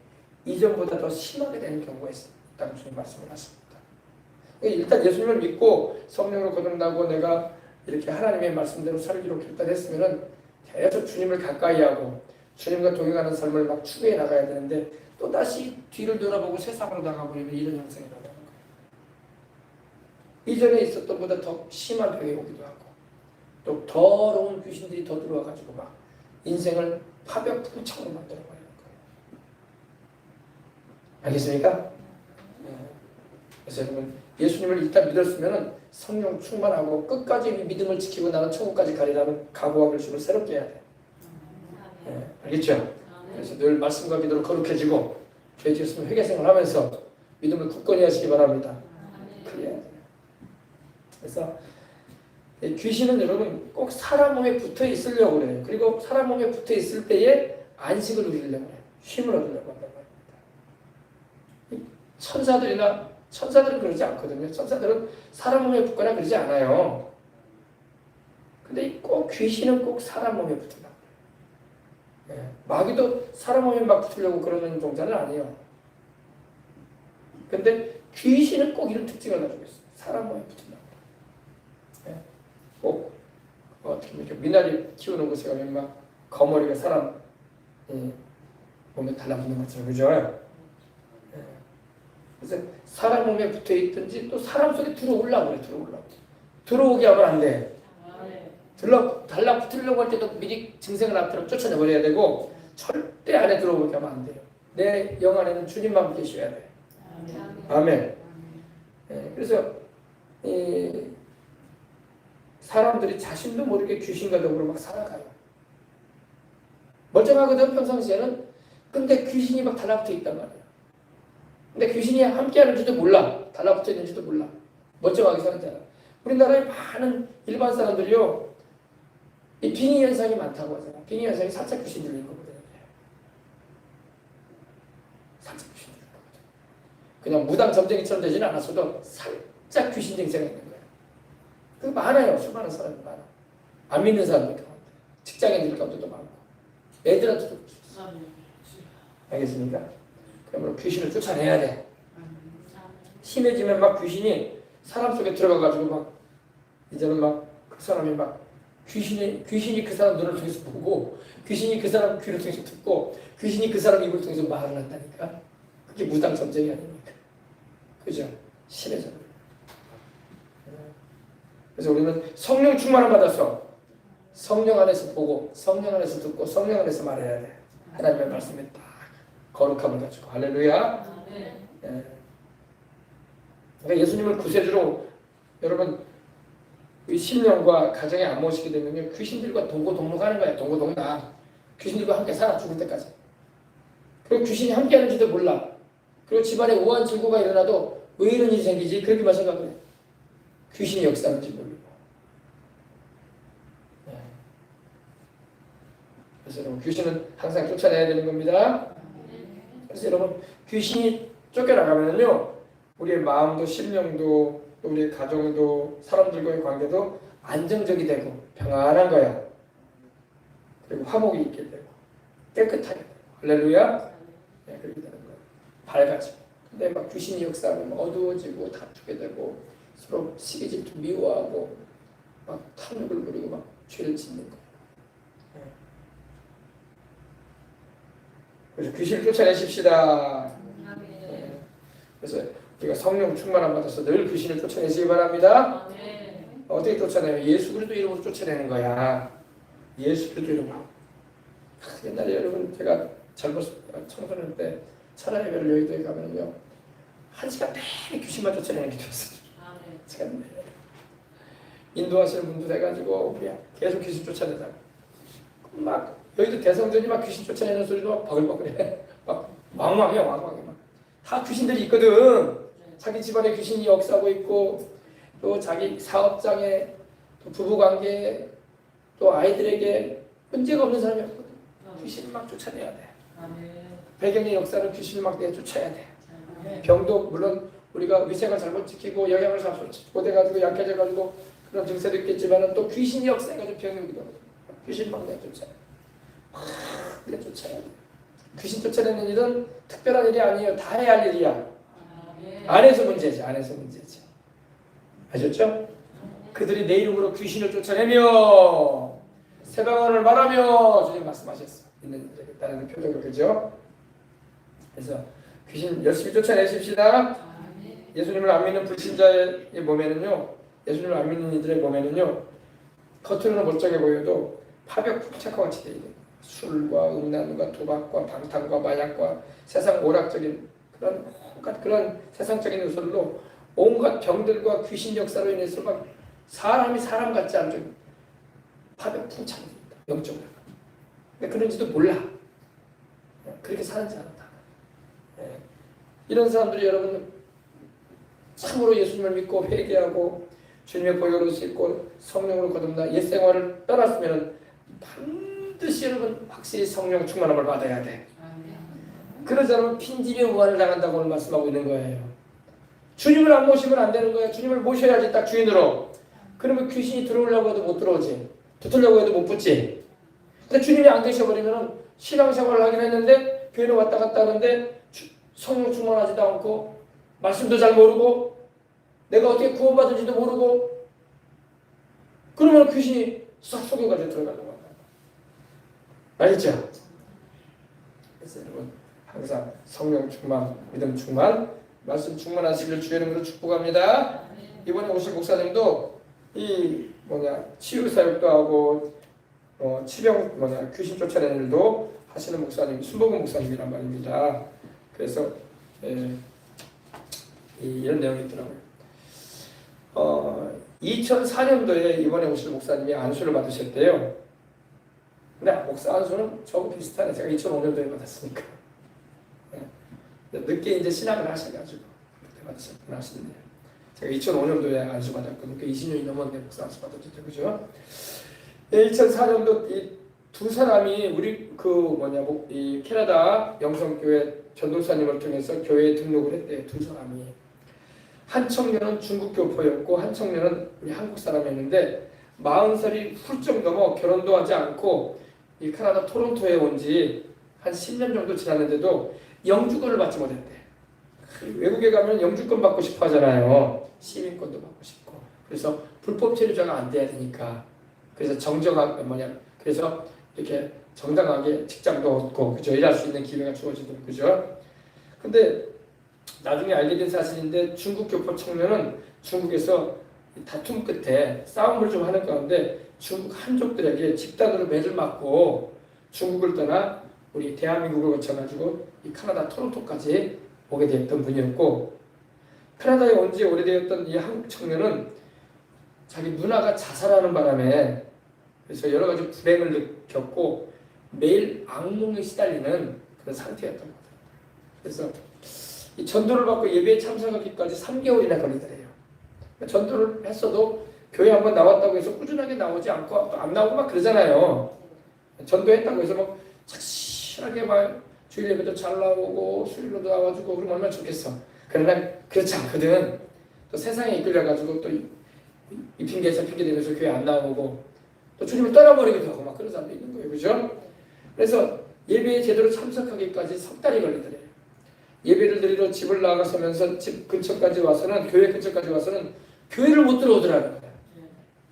이전보다 더 심하게 되는 경우가 있다고 주님 말씀을 하십니다. 일단 예수님을 믿고 성령으로 거듭나고 내가 이렇게 하나님의 말씀대로 살기로 결단했으면은 계속 주님을 가까이 하고 주님과 동행하는 삶을 막 추구해 나가야 되는데 또 다시 뒤를 돌아보고 세상으로 나가버리면 이런 형상이 나오는 거예요. 이전에 있었던 것보다 더 심한 병이 오기도 하고 또 더러운 귀신들이 더 들어와가지고 막 인생을 파벽풍창으로 만들어버리는 거예요. 알겠습니까? 그래서 여러분 예수님을 일단 믿었으면 성령 충만하고 끝까지 믿음을 지키고 나는 천국까지 가리라는 각오와 결심을 새롭게 해야 돼. 네, 알겠죠? 그래서 늘 말씀과 기도로 거룩해지고 죄 지었으면 회개생활 하면서 믿음을 굳건히 하시기 바랍니다. 그래야 돼요. 그래서 귀신은 여러분 꼭 사람 몸에 붙어 있으려고 그래요. 그리고 사람 몸에 붙어 있을 때에 안식을 누리려고 해요. 쉼을 얻으려고 한단 말입니다. 천사들은 그러지 않거든요. 천사들은 사람 몸에 붙거나 그러지 않아요. 근데 꼭 귀신은 꼭 사람 몸에 붙는다. 네. 마귀도 사람 몸에 막 붙으려고 그러는 종자는 아니에요. 근데 귀신은 꼭 이런 특징을 가지고 있어요. 사람 몸에 붙는다. 네. 꼭 어떻게 이렇게 미나리 키우는 곳에 가면 막 거머리가 사람 몸에 달라붙는 것처럼 그죠? 그래서 사람 몸에 붙어 있든지 또 사람 속에 들어오려고 그래. 들어오게 하면 안 돼. 달라붙으려고 할 때도 미리 증생을 나타나면 쫓아내버려야 되고 절대 안에 들어오게 하면 안 돼요. 내 영 안에는 주님만 계셔야 돼. 아멘. 네, 그래서 사람들이 자신도 모르게 귀신과 더불어 막 살아가요. 멀쩡하거든 평상시에는. 근데 귀신이 막 달라붙어 있단 말이야. 근데 귀신이 함께하는지도 몰라. 달라붙어 있는지도 몰라. 멀쩡하게 사는잖아. 우리나라에 많은 일반 사람들이요. 이 빙의 현상이 많다고 하잖아. 빙의 현상이 살짝 귀신 들리는 거거든요. 살짝 귀신 들리는 거거든. 그냥 무당 점쟁이처럼 되지는 않았어도 살짝 귀신 증세가 있는 거야. 그 많아요. 수많은 사람이 많아. 안 믿는 사람들 가운데. 직장인들 가운데도 많고. 애들한테도 그렇죠. 알겠습니까? 그러면 귀신을 쫓아내야 돼. 심해지면 막 귀신이 사람 속에 들어가가지고 막 이제는 막 그 사람이 막 귀신이 그 사람 눈을 통해서 보고 귀신이 그 사람 귀를 통해서 듣고 귀신이 그 사람 입을 통해서 말을 한다니까. 그게 무당 점쟁이 아닙니까? 그죠? 심해져. 그래서 우리는 성령 충만을 받아서 성령 안에서 보고 성령 안에서 듣고 성령 안에서 말해야 돼. 하나님의 말씀에 딱 거룩함을 가지고. 할렐루야. 네. 그러니까 예수님을 구세주로 여러분 이 신령과 가정에 안 모시게 되면 귀신들과 동고동락하는 거야. 동고동락. 귀신들과 함께 살아 죽을 때까지. 그리고 귀신이 함께하는지도 몰라. 그리고 집안에 우한 질고가 일어나도 왜 이런 일이 생기지? 그렇게만 생각을 해. 귀신이 역사하는지 모르고. 네. 그래서 여러분 귀신은 항상 쫓아내야 되는 겁니다. 그래서 여러분 귀신이 쫓겨나가면요 우리의 마음도 심령도 우리의 가정도 사람들과의 관계도 안정적이 되고 평안한 거야. 그리고 화목이 있게 되고 깨끗하게 되고 할렐루야. 네, 그렇게 되는 거야. 밝아지고. 근데 막 귀신이 역사하면 어두워지고 다투게 되고 서로 시기 질투 미워하고 막 탐욕을 부리고 막 죄를 짓는 거야. 네. 그래서 귀신을 쫓아내십시다. 그래서 우리가 성령 충만함 받아서 늘 귀신을 쫓아내시기 바랍니다. 어떻게 쫓아내요? 예수 그리스도 이름으로 쫓아내는 거야. 예수 그리스도 이름으로. 옛날에 여러분 제가 청소년 때 천안 예배를 여의도에 가면요 1시간 내내 귀신만 쫓아내는 기도였어요. 시간 내내. 인도하시는 분들 해가지고 그냥 계속 귀신 쫓아내다가 막 여의도 대성전이 막 귀신 쫓아내는 소리도 막 바글바글해. 막 왕왕해 왕왕해 막. 다 귀신들이 있거든. 자기 집안에 귀신이 역사하고 있고 또 자기 사업장에 또 부부관계에 또 아이들에게 문제가 없는 사람이 없거든. 귀신을 막 쫓아내야 돼. 배경의 역사를 귀신을 막 내쫓아야 돼. 병도 물론 우리가 위생을 잘못 지키고 영양을 잘못 못해가지고 약해져가지고 그런 증세도 있겠지만 또 귀신이 역사해가지고 병이 오기도 하거든. 귀신 막 내쫓아야 돼. 내쫓아야 돼. 귀신 쫓아내는 일은 특별한 일이 아니에요. 다 해야 할 일이야. 안에서 문제지. 안에서 문제지. 아셨죠? 그들이 내 이름으로 귀신을 쫓아내며 새 방언을 말하며 주님 말씀하셨어. 있는 다른 표적으로 그죠? 그래서 귀신 열심히 쫓아내십시다. 예수님을 안 믿는 불신자의 몸에는요, 예수님을 안 믿는 이들의 몸에는요, 겉으로는 멀쩡해 보여도 파벽 풍착과 같이 돼 있는 술과 음란과 도박과 방탕과 마약과 세상 오락적인 그런 세상적인 요소들로 온갖 병들과 귀신 역사로 인해서 막 사람이 사람 같지 않게 파벽 풍착이 됩니다. 영적으로. 근데 그런지도 몰라. 그렇게 사는지 않았다. 이런 사람들이 여러분 참으로 예수님을 믿고 회개하고 주님의 보혈로 씻고 성령으로 거듭나 옛 생활을 떠났으면 반드시 여러분 확실히 성령 충만함을 받아야 돼. 그러지 않으면 빈집에 무한을 당한다고 오늘 말씀하고 있는 거예요. 주님을 안 모시면 안 되는 거예요. 주님을 모셔야지 딱 주인으로. 그러면 귀신이 들어오려고 해도 못 들어오지. 붙으려고 해도 못 붙지. 근데 주님이 안 계셔버리면 신앙생활을 하긴 했는데 교회를 왔다 갔다 하는데 성령 충만하지도 않고 말씀도 잘 모르고 내가 어떻게 구원받은지도 모르고 그러면 귀신이 싹 속여가지고 들어가는 거야. 알겠죠? 그래서 여러분 항상 성령 충만, 믿음 충만, 말씀 충만하시길 주의 이름으로 축복합니다. 이번에 오실 목사님도 이 치유 사역도 하고 치병 귀신 쫓아내는 일도 하시는 목사님, 순복음 목사님이란 말입니다. 그래서 이런 내용이 있더라고요. 2004년도에 이번에 오실 목사님이 안수를 받으셨대요. 근데 목사 안수는 저하고 비슷하네. 제가 2005년도에 받았으니까. 늦게 이제 신학을 하셔가지고 그때 받으셨구나 하시네요. 제가 2005년도에 안수 받았거든요. 20년이 넘었는데 목사 안수 받았죠, 그죠? 2004년도 이 두 사람이 우리 이 캐나다 영성교회 전도사님을 통해서 교회에 등록을 했대요. 두 사람이. 한 청년은 중국 교포였고 한 청년은 우리 한국 사람이었는데 40살이 훌쩍 넘어 결혼도 하지 않고 이 캐나다 토론토에 온 지 한 10년 정도 지났는데도 영주권을 받지 못했대. 외국에 가면 영주권 받고 싶어 하잖아요. 시민권도 받고 싶고. 그래서 불법 체류자가 안 돼야 되니까. 그래서 그래서 이렇게 정당하게 직장도 얻고 그죠? 일할 수 있는 기회가 주어지도록 그죠? 근데 나중에 알게 된 사실인데 중국 교포 청년은 중국에서 다툼 끝에 싸움을 좀 하는 가운데 중국 한족들에게 집단으로 매를 맞고 중국을 떠나 우리 대한민국을 거쳐가지고 이 캐나다 토론토까지 오게 되었던 분이었고 캐나다에 온 지 오래되었던 이 한국 청년은 자기 누나가 자살하는 바람에 그래서 여러 가지 불행을 겪고 매일 악몽에 시달리는 그런 상태였던 거예요. 그래서 이 전도를 받고 예배에 참석하기까지 3개월이나 걸리더래요. 전도를 했어도 교회 한번 나왔다고 해서 꾸준하게 나오지 않고 또 안 나오고 막 그러잖아요. 전도했다고 해서 막 착실하게 막 주일 예배도 잘 나오고 수요일로도 나와주고 그러면 얼마나 좋겠어. 그러나 그렇지 않거든. 또 세상에 이끌려가지고 또 이 핑계 저 핑계 대면서 교회 안 나오고 또 주님을 떠나버리기도 하고 막 그런 사람도 있는 거예요. 그죠? 그래서 예배에 제대로 참석하기까지 3달이 걸리더래요. 예배를 드리러 집을 나가서면서 집 근처까지 와서는 교회 근처까지 와서는 교회를 못 들어오더라는 거예요.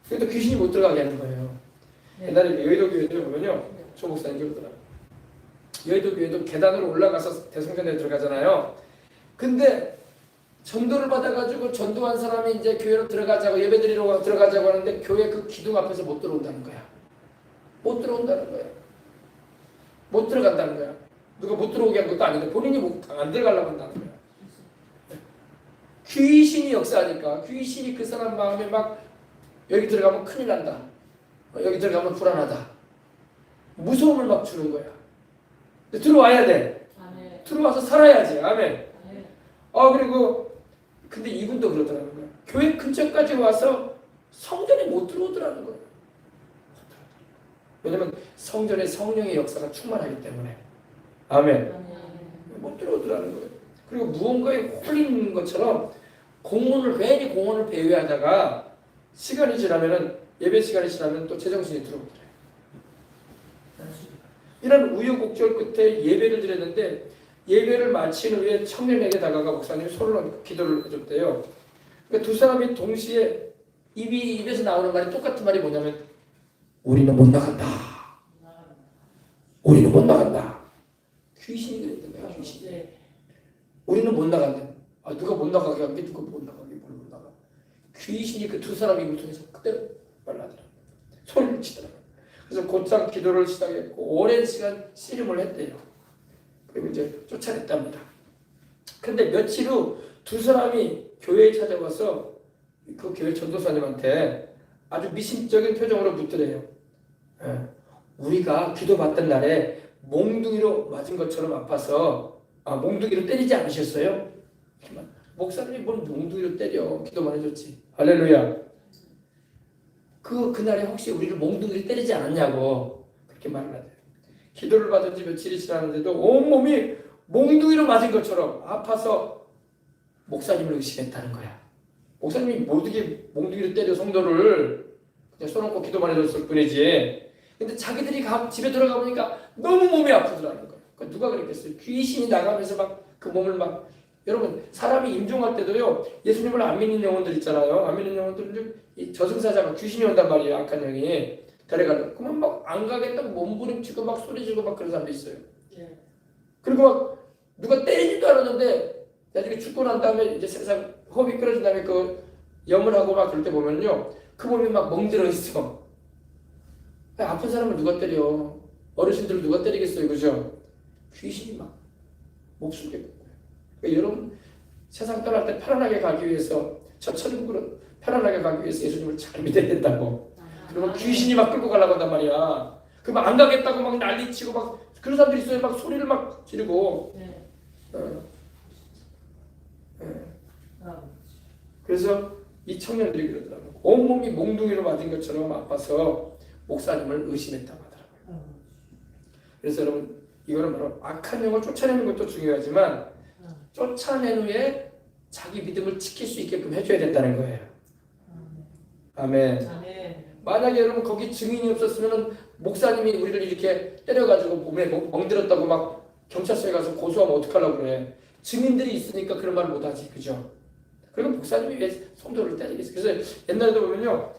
그래도 귀신이 못 들어가게 하는 거예요. 옛날에 여의도 교회들 보면요. 조 목사님 그러더라고요. 여의도 교회도 계단으로 올라가서 대성전에 들어가잖아요. 근데 전도를 받아가지고 전도한 사람이 이제 교회로 들어가자고 예배드리러 들어가자고 하는데 교회 그 기둥 앞에서 못 들어온다는 거야. 못 들어온다는 거야. 못 들어간다는 거야. 누가 못 들어오게 한 것도 아닌데 본인이 안 들어가려고 한다는 거야. 귀신이 역사하니까 귀신이 그 사람 마음에 막 여기 들어가면 큰일 난다. 여기 들어가면 불안하다. 무서움을 막 주는 거야. 근데 들어와야 돼. 아멘. 들어와서 살아야지. 아멘. 그리고 근데 이분도 그러더라는 거야. 교회 근처까지 와서 성전에 못 들어오더라는 거야. 왜냐면 성전에 성령의 역사가 충만하기 때문에. 아멘. 못 들어오더라는 거예요. 그리고 무언가에 홀리는 것처럼 괜히 공원을 배회하다가 시간이 지나면은 예배 시간이 지나면 또 제정신이 들어오더래요. 이런 우여곡절 끝에 예배를 드렸는데 예배를 마친 후에 청년에게 다가가 목사님이 손을 얹고 기도를 해줬대요. 그러니까 두 사람이 동시에 입에서 나오는 말이 똑같은 말이 뭐냐면 우리는 못 나간다. 우리는 못 나간다. 귀신이 그랬던 거야. 귀신이. 우리는 못 나간다. 누가 못 나가게 한 게 누가 못 나가게 뭘 못 나가. 귀신이 그 두 사람 입을 통해서 그대로 말라더라고요. 소리를 치더라고요. 그래서 곧장 기도를 시작했고 오랜 시간 씨름을 했대요. 그리고 이제 쫓아냈답니다. 근데 며칠 후 두 사람이 교회에 찾아와서 그 교회 전도사님한테 아주 미심적인 표정으로 묻더래요. 우리가 기도받던 날에 몽둥이로 맞은 것처럼 아파서 몽둥이로 때리지 않으셨어요? 목사님이 뭘 몽둥이로 때려. 기도만 해줬지. 할렐루야. 그날에 혹시 우리를 몽둥이로 때리지 않았냐고 그렇게 말을 하대요. 기도를 받은 지 며칠이 지났는데도 온몸이 몽둥이로 맞은 것처럼 아파서 목사님을 의심했다는 거야. 목사님이 어떻게 몽둥이로 때려 성도를 그냥 손 얹고 기도만 해줬을 뿐이지. 근데 자기들이 집에 들어가 보니까 너무 몸이 아프더라는 거야. 그러니까 누가 그랬겠어요? 귀신이 나가면서 막 그 몸을 막 여러분 사람이 임종할 때도요 예수님을 안 믿는 영혼들 있잖아요. 안 믿는 영혼들은 이 저승사자가 귀신이 온단 말이에요. 악한 영이 데려가려. 그러면 막 안 가겠다고 몸부림치고 막 소리지고 막 그런 사람도 있어요. 그리고 막 누가 때리지도 않았는데 나중에 죽고 난 다음에 이제 세상 호흡이 끊어진 다음에 그 염을 하고 막 그럴 때 보면요 그 몸이 막 멍들어 있어. 아픈 사람을 누가 때려? 어르신들을 누가 때리겠어요, 그죠? 귀신이 막 목숨 겠고. 그러니까 여러분 세상 떠날 때 편안하게 가기 위해서 저 천국으로 편안하게 가기 위해서 예수님을 잘 믿어야 된다고. 그러면 귀신이 막 끌고 가려고 한단 말이야. 그러면 안 가겠다고 막 난리치고 막 그런 사람들이 있어요. 막 소리를 막 지르고. 그래서 이 청년들이 그러더라고요. 온몸이 몽둥이로 맞은 것처럼 아파서 목사님을 의심했다고 하더라고요. 그래서 여러분 이거는 바로 악한 영을 쫓아내는 것도 중요하지만 쫓아낸 후에 자기 믿음을 지킬 수 있게끔 해줘야 된다는 거예요. 아멘. 만약에 여러분 거기 증인이 없었으면 목사님이 우리를 이렇게 때려가지고 몸에 멍들었다고 막 경찰서에 가서 고소하면 어떡하려고 그래. 증인들이 있으니까 그런 말 못하지. 그죠? 그리고 목사님이 왜 성도를 때리겠어요? 그래서 옛날에도 보면요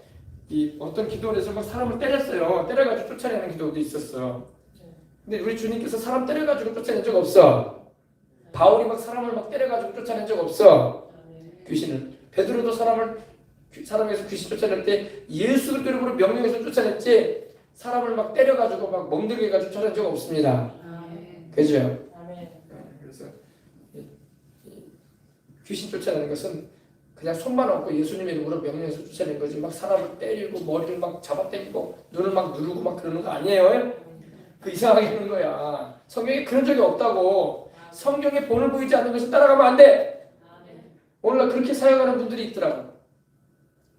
이 어떤 기도원에서 막 사람을 때렸어요. 때려가지고 쫓아내는 기도도 있었어. 근데 우리 주님께서 사람 때려가지고 쫓아낸 적 없어. 바울이 막 사람을 막 때려가지고 쫓아낸 적 없어. 귀신을. 베드로도 사람에서 귀신 쫓아낼 때 예수 그리스도로 명령해서 쫓아냈지 사람을 막 때려가지고 막 멍들게 해가지고 쫓아낸 적 없습니다. 그죠? 그래서 귀신 쫓아내는 것은 그냥 손만 얹고 예수님의 이름으로 명령해서 쫓아낸 거지 막 사람을 때리고 머리를 막 잡아당기고 눈을 막 누르고 막 그러는 거 아니에요. 그 이상하게 하는 거야. 성경에 그런 적이 없다고. 성경에 본을 보이지 않는 것을 따라가면 안 돼. 오늘날 그렇게 사용하는 분들이 있더라고.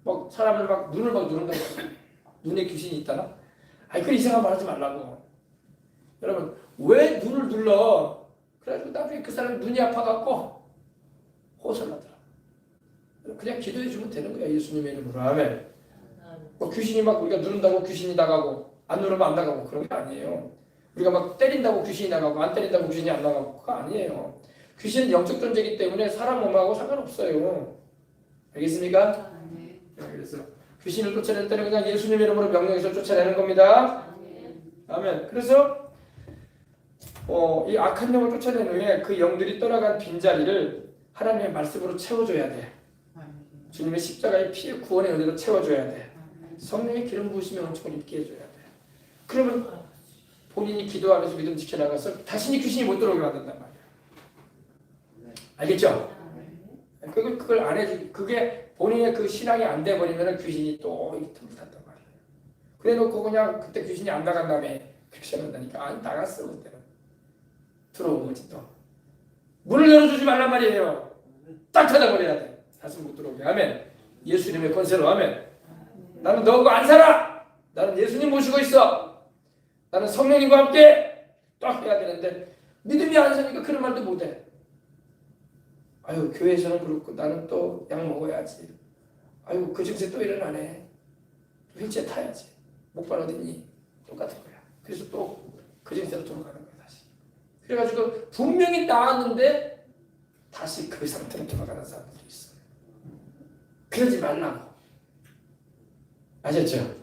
막 사람을 막 눈을 막 누른다고. 눈에 귀신이 있다나? 그 이상한 말 하지 말라고. 여러분 왜 눈을 눌러? 그래가지고 나중에 그 사람이 눈이 아파갖고 호설하더라. 그냥 기도해 주면 되는 거야. 예수님의 이름으로. 아멘. 뭐 귀신이 막 우리가 누른다고 귀신이 나가고 안 누르면 안 나가고 그런 게 아니에요. 우리가 막 때린다고 귀신이 나가고 안 때린다고 귀신이 안 나가고 그거 아니에요. 귀신은 영적 존재이기 때문에 사람 몸하고 상관없어요. 알겠습니까? 그래서 귀신을 쫓아낼 때는 그냥 예수님의 이름으로 명령해서 쫓아내는 겁니다. 아멘. 그래서 이 악한 영을 쫓아낸 후에 그 영들이 떠나간 빈자리를 하나님의 말씀으로 채워줘야 돼. 주님의 십자가의 피의 구원의 은혜로 채워줘야 돼. 성령의 기름 부으심에 엄청 있게 해줘야 돼. 그러면 본인이 기도하면서 믿음 지켜나가서 다시는 귀신이 못 들어오게 만든단 말이야. 알겠죠? 그걸 안 해주기. 그게 본인의 그 신앙이 안 돼버리면 귀신이 또 이 틈을 탄단 말이에요. 그래 놓고 그냥 그때 귀신이 안 나간 다음에 그렇게 한다니까. 나갔어 그때는. 들어온 거지 또. 문을 열어주지 말란 말이에요. 딱 닫아버려야 돼. 다시 못 들어오게. 아멘. 예수님의 권세로 아멘. 나는 너하고 안 살아. 나는 예수님 모시고 있어. 나는 성령님과 함께 딱 해야 되는데 믿음이 안 사니까 그런 말도 못해. 아유 교회에서는 그렇고 나는 또 약 먹어야지. 아유 그 증세 또 일어나네. 휠체어 타야지. 목발 어딨니? 똑같은 거야. 그래서 또 그 증세로 돌아가는 거야 다시. 그래가지고 분명히 나았는데 다시 그 상태로 돌아가는 사람들이 있어요. 그러지 말라고. 아셨죠?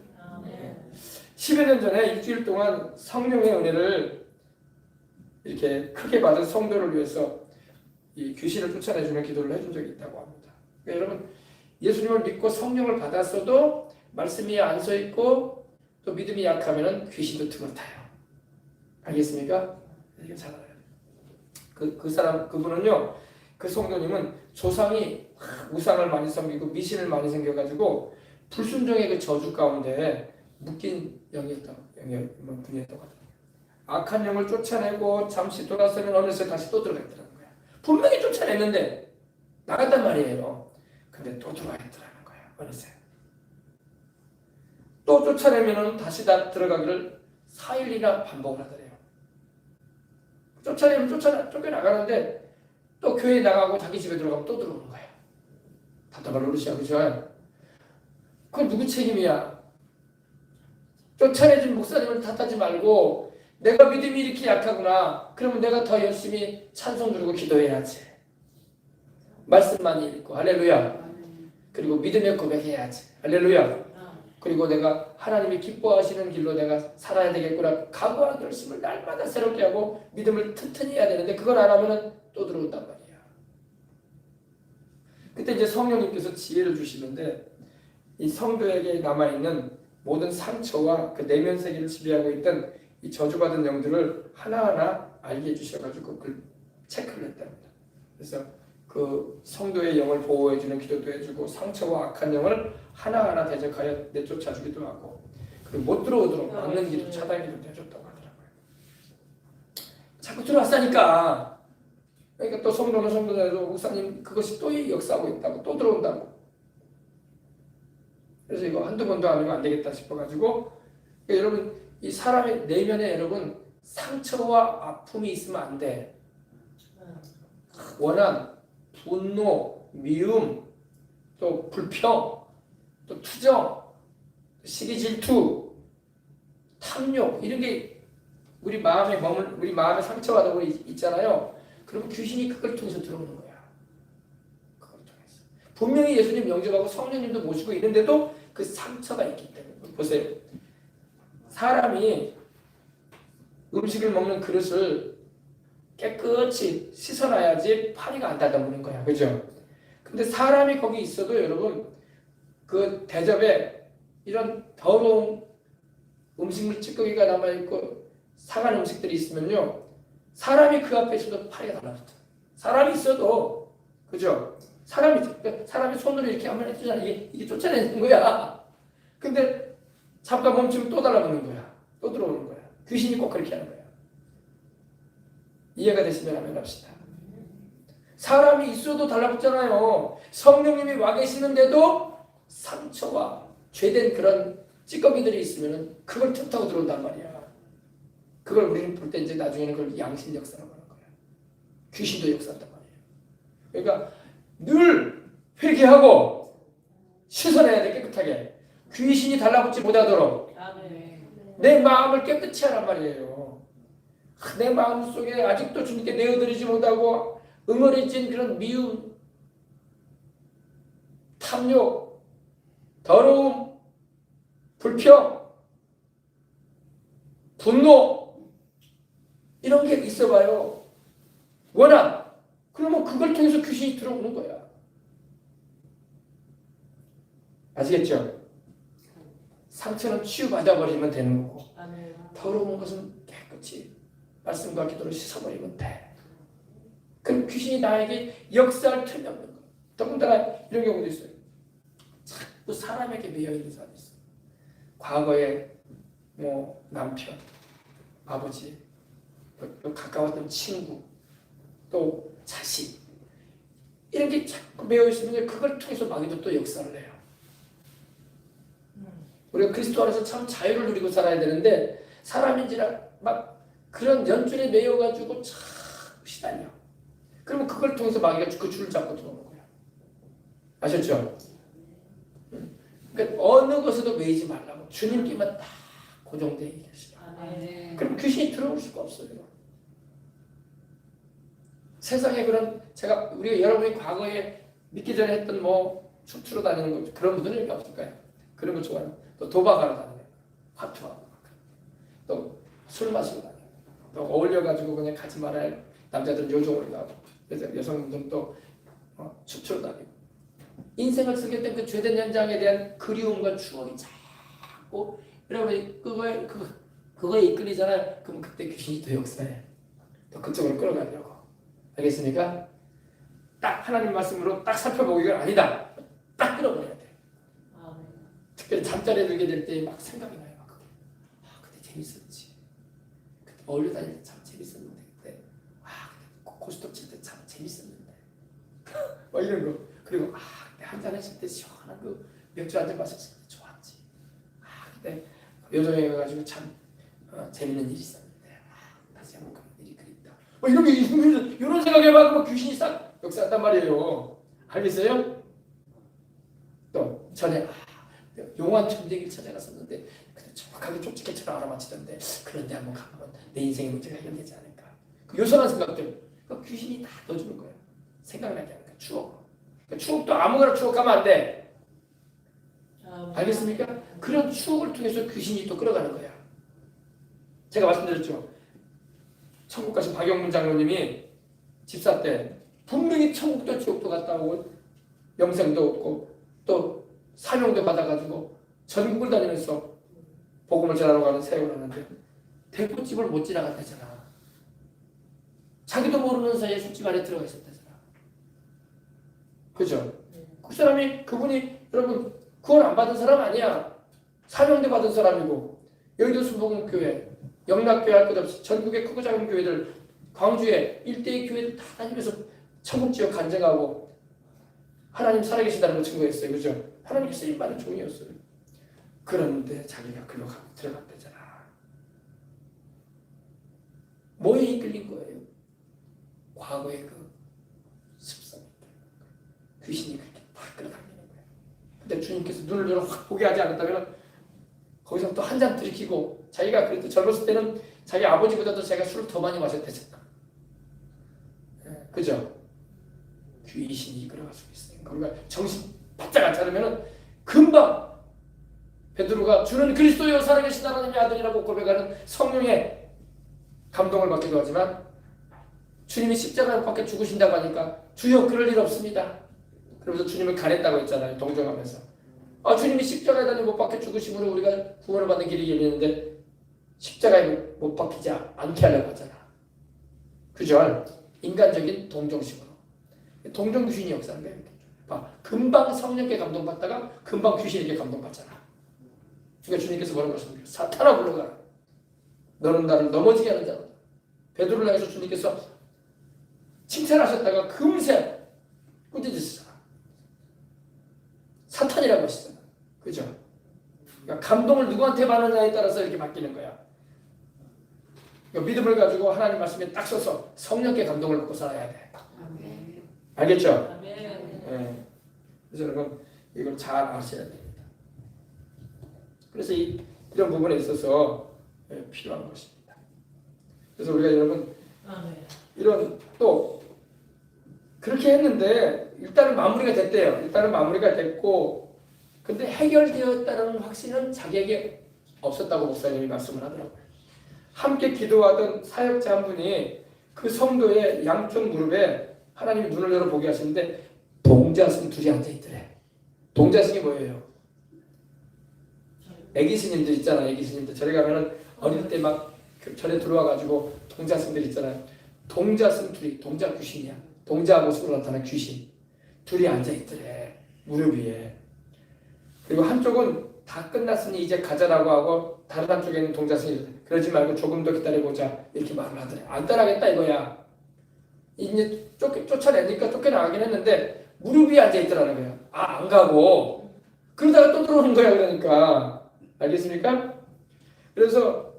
10여 년 전에 일주일 동안 성령의 은혜를 이렇게 크게 받은 성도를 위해서 이 귀신을 쫓아내주는 기도를 해준 적이 있다고 합니다. 그러니까 여러분 예수님을 믿고 성령을 받았어도 말씀이 안 서 있고 또 믿음이 약하면 귀신도 틈을 타요. 알겠습니까? 이게 잘 알아요. 그 사람 그분은요, 그 성도님은 조상이 우상을 많이 섬기고 미신을 많이 섬겨가지고 불순종의 그 저주 가운데 묶인 분이었던 것 같아요. 악한 영을 쫓아내고 잠시 돌아서면 어느새 다시 또 들어갔더라는 거야. 분명히 쫓아냈는데 나갔단 말이에요. 근데 또 들어가 있더라는 거야. 어느새 또 쫓아내면 다시 다 들어가기를 4일이나 반복을 하더래요. 쫓아내면 쫓겨나가는데 또 교회에 나가고 자기 집에 들어가면 또 들어오는 거야. 답답할 노릇이야. 그죠? 그건 누구 책임이야? 쫓아내준 목사님을 탓하지 말고 내가 믿음이 이렇게 약하구나. 그러면 내가 더 열심히 찬송 부르고 기도해야지. 말씀 많이 읽고 할렐루야. 그리고 믿음의 고백해야지. 할렐루야. 그리고 내가 하나님이 기뻐하시는 길로 내가 살아야 되겠구나. 각오한 결심을 날마다 새롭게 하고 믿음을 튼튼히 해야 되는데 그걸 안 하면 또 들어온단 말이야. 그때 이제 성령님께서 지혜를 주시는데 이 성도에게 남아있는 모든 상처와 그 내면 세계를 지배하고 있던 이 저주받은 영들을 하나하나 알게 해주셔가지고 그걸 체크를 했답니다. 그래서 그 성도의 영을 보호해주는 기도도 해주고 상처와 악한 영을 하나하나 대적하여 내쫓아주기도 하고 그리고 못 들어오도록 막는 기도, 차단기도 해줬다고 하더라고요. 자꾸 들어왔으니까 그러니까 또 성도는 성도대로 목사님 그것이 또 역사하고 있다고 또 들어온다고. 그래서 이거 한두 번도 아니면 안 되겠다 싶어가지고 그러니까 여러분 이 사람의 내면에 여러분 상처와 아픔이 있으면 안 돼. 원한, 분노, 미움, 또 불평, 또 투정, 시기 질투, 탐욕 이런 게 우리 마음에 우리 마음에 상처가 되고 있잖아요. 그러면 귀신이 그걸 통해서 들어오는 거야. 그걸 통해서. 분명히 예수님 영접하고 성령님도 모시고 있는데도 그 상처가 있기 때문에 보세요. 사람이 음식을 먹는 그릇을 깨끗이 씻어놔야지 파리가 안 닫아무는 거야. 그죠? 근데 사람이 거기 있어도 여러분 그 대접에 이런 더러운 음식물 찌꺼기가 남아있고 상한 음식들이 있으면요 사람이 그 앞에 있어도 파리가 달라붙어. 사람이 있어도 그죠? 사람이 손으로 이렇게 하면 해주잖아. 이게 쫓아내는 거야. 근데 잠깐 멈추면 또 달라붙는 거야. 또 들어오는 거야. 귀신이 꼭 그렇게 하는 거야. 이해가 되시면 하면 합시다. 사람이 있어도 달라붙잖아요. 성령님이 와 계시는데도 상처와 죄된 그런 찌꺼기들이 있으면 그걸 틈타고 들어온단 말이야. 그걸 우리는 볼 때 이제 나중에는 그걸 양심 역사라고 하는 거야. 귀신도 역사한단 말이에요. 그러니까 늘 회개하고 씻어내야 돼. 깨끗하게. 귀신이 달라붙지 못하도록 내 마음을 깨끗이 하란 말이에요. 내 마음 속에 아직도 주님께 내어드리지 못하고 응어리진 그런 미움, 탐욕, 더러움, 불평, 분노 이런 게 있어봐요. 원한. 그러면 그걸 통해서 귀신이 들어오는 거야. 아시겠죠? 상처는 치유받아버리면 되는 거고 더러운 것은 깨끗이 말씀과 기도로 씻어버리면 돼. 그럼 귀신이 나에게 역사할 틈이 없는 거야. 더군다나 이런 경우도 있어요. 자꾸 사람에게 매여있는 사람이 있어요. 과거에 뭐 남편, 아버지, 또 가까웠던 친구, 또 자식 이런 게 자꾸 매여있으면 그걸 통해서 마귀도 또 역사를 해요. 우리가 그리스도 안에서 참 자유를 누리고 살아야 되는데 사람인지라 막 그런 연줄에 매여가지고 참 시달려. 그러면 그걸 통해서 마귀가 그 줄을 잡고 들어오는 거야. 아셨죠? 그러니까 어느 것에도 매이지 말라고 주님께만 딱 고정되어 계시죠. 그럼 귀신이 들어올 수가 없어요. 세상에 그런 우리가 여러분이 과거에 믿기 전에 했던 뭐 춤추러 다니는 거 그런 분들은 여기 없을까요? 그런 거 좋아해요. 또 도박하러 다니는 거, 화투하고 또 술 마시고 다니는 거, 또 어울려가지고 그냥 가지 말아야 남자들은 요정으로 가고 여성분들은 또 춤추러 다니고 인생을 쓰게 된 그 죄된 현장에 대한 그리움과 추억이 자꾸 여러분이 그거에 이끌리잖아요. 그럼 그때 귀신이 더 역사해. 또 그쪽으로 끌어가려고. 알겠습니까? 딱 하나님 말씀으로 딱 살펴보고 이건 아니다. 딱 끌어버려야 돼. 특별히 잠자리에 들게 될 때 막 생각이 나요. 그때 재밌었지. 그때 어울려 다닐 때 참 재밌었는데 그때 그때 고스톱 칠 때 참 재밌었는데 뭐 이런 거. 그리고 한잔 했을 때 시원한 그 맥주 한잔 마셨을 때 좋았지. 그때 요정에 가가지고 참 재밌는 일이 있었는데 다시 한번 그런 일이 그립다. 이런 생각해봐. 귀신이 싹 역사한단 말이에요. 알겠어요? 또 전에 용한 전쟁을 찾아갔었는데 정확하게 쪽지게처럼 알아맞히던데 그런데 한번 가보면 내 인생의 문제가 해결되지 않을까. 그 요상한 생각들 귀신이 다 넣어주는 거예요. 생각나게 하는 거야. 추억. 추억도 아무거나 추억하면 안 돼. 알겠습니까? 그런 추억을 통해서 귀신이 또 끌어가는 거야. 제가 말씀드렸죠. 천국 가신 박영문 장로님이 집사 때 분명히 천국도 지옥도 갔다 오고 영생도 얻고 또 사명도 받아가지고 전국을 다니면서 복음을 전하러 가는 세월을 하는데 대포집을 못 지나갔다잖아. 자기도 모르는 사이에 술집 안에 들어가 있었다잖아. 그죠? 그분이 여러분 구원 안 받은 사람 아니야. 사명도 받은 사람이고 여의도 순복음교회, 영락교회 할 것 없이 전국의 크고 작은 교회들 광주에 일대의 교회들 다 다니면서 천국지역 간증하고 하나님 살아계시다는 걸 증거했어요. 그죠? 하나님께 쓰임받은 종이었어요. 그런데 자기가 글로 들어갔다잖아. 뭐에 이끌린 거예요? 과거의 그 습성. 귀신이 그렇게 팍 끌어당기는 거예요. 근데 주님께서 눈을 확 보게 하지 않았다면 거기서 또 한 잔 들이키고 자기가 그래도 젊었을 때는 자기 아버지보다도 자기가 술을 더 많이 마셨대잖아. 그죠? 귀신이 이끌어갈 수 있어요. 그러니까 정신 바짝 안 차리면 금방 베드로가 주는 그리스도여 살아계신 하나님의 아들이라고 고백하는 성령의 감동을 받기도 하지만 주님이 십자가에 못 박혀 죽으신다고 하니까 주여 그럴 일 없습니다. 그러면서 주님을 가냈다고 했잖아요. 동정하면서. 주님이 십자가에 달려 못 박혀 죽으심으로 우리가 구원을 받는 길이 열리는데 십자가에 못 박히지 않게 하려고 하잖아. 그죠? 인간적인 동정심으로. 동정 귀신이 역사하는 거예요. 금방 성령께 감동받다가 금방 귀신에게 감동받잖아. 그러니까 주님께서 뭐라고 하셨습니까? 사탄아 불러가라. 너는 나를 넘어지게 하는 자다. 베드로를 향해서 주님께서 칭찬하셨다가 금세 꾸짖으시잖아. 사탄이라고 하시잖아. 그죠? 그러니까 감동을 누구한테 받느냐에 따라서 이렇게 바뀌는 거야. 그러니까 믿음을 가지고 하나님 말씀에 딱 서서 성령께 감동을 받고 살아야 돼. 알겠죠? 네. 그래서 여러분 이걸 잘 아셔야 됩니다. 그래서 이런 부분에 있어서 필요한 것입니다. 그래서 우리가 여러분 이런 또 그렇게 했는데 일단은 마무리가 됐대요. 일단은 마무리가 됐고 근데 해결되었다는 확신은 자기에게 없었다고 목사님이 말씀을 하더라고요. 함께 기도하던 사역자 한 분이 그 성도의 양쪽 무릎에 하나님이 눈을 열어 보게 하시는데 동자승 둘이 앉아 있더래. 동자승이 뭐예요? 애기 스님들 있잖아. 애기 스님들 절에 가면은 어릴 때 막 절에 들어와 가지고 동자승들 있잖아요. 동자승 둘이, 동자 귀신이야. 동자 모습으로 나타난 귀신 둘이 앉아 있더래. 무릎 위에. 그리고 한쪽은 다 끝났으니 이제 가자라고 하고 다른 한쪽에는 동자승이 그러지 말고 조금 더 기다려보자 이렇게 말을 하더래. 안 따라하겠다 이거야. 이제 쫓아내니까 쫓겨나가긴 했는데 무릎 위에 앉아 있더라는 거야. 아, 안 가고 그러다가 또 들어오는 거야. 그러니까 알겠습니까? 그래서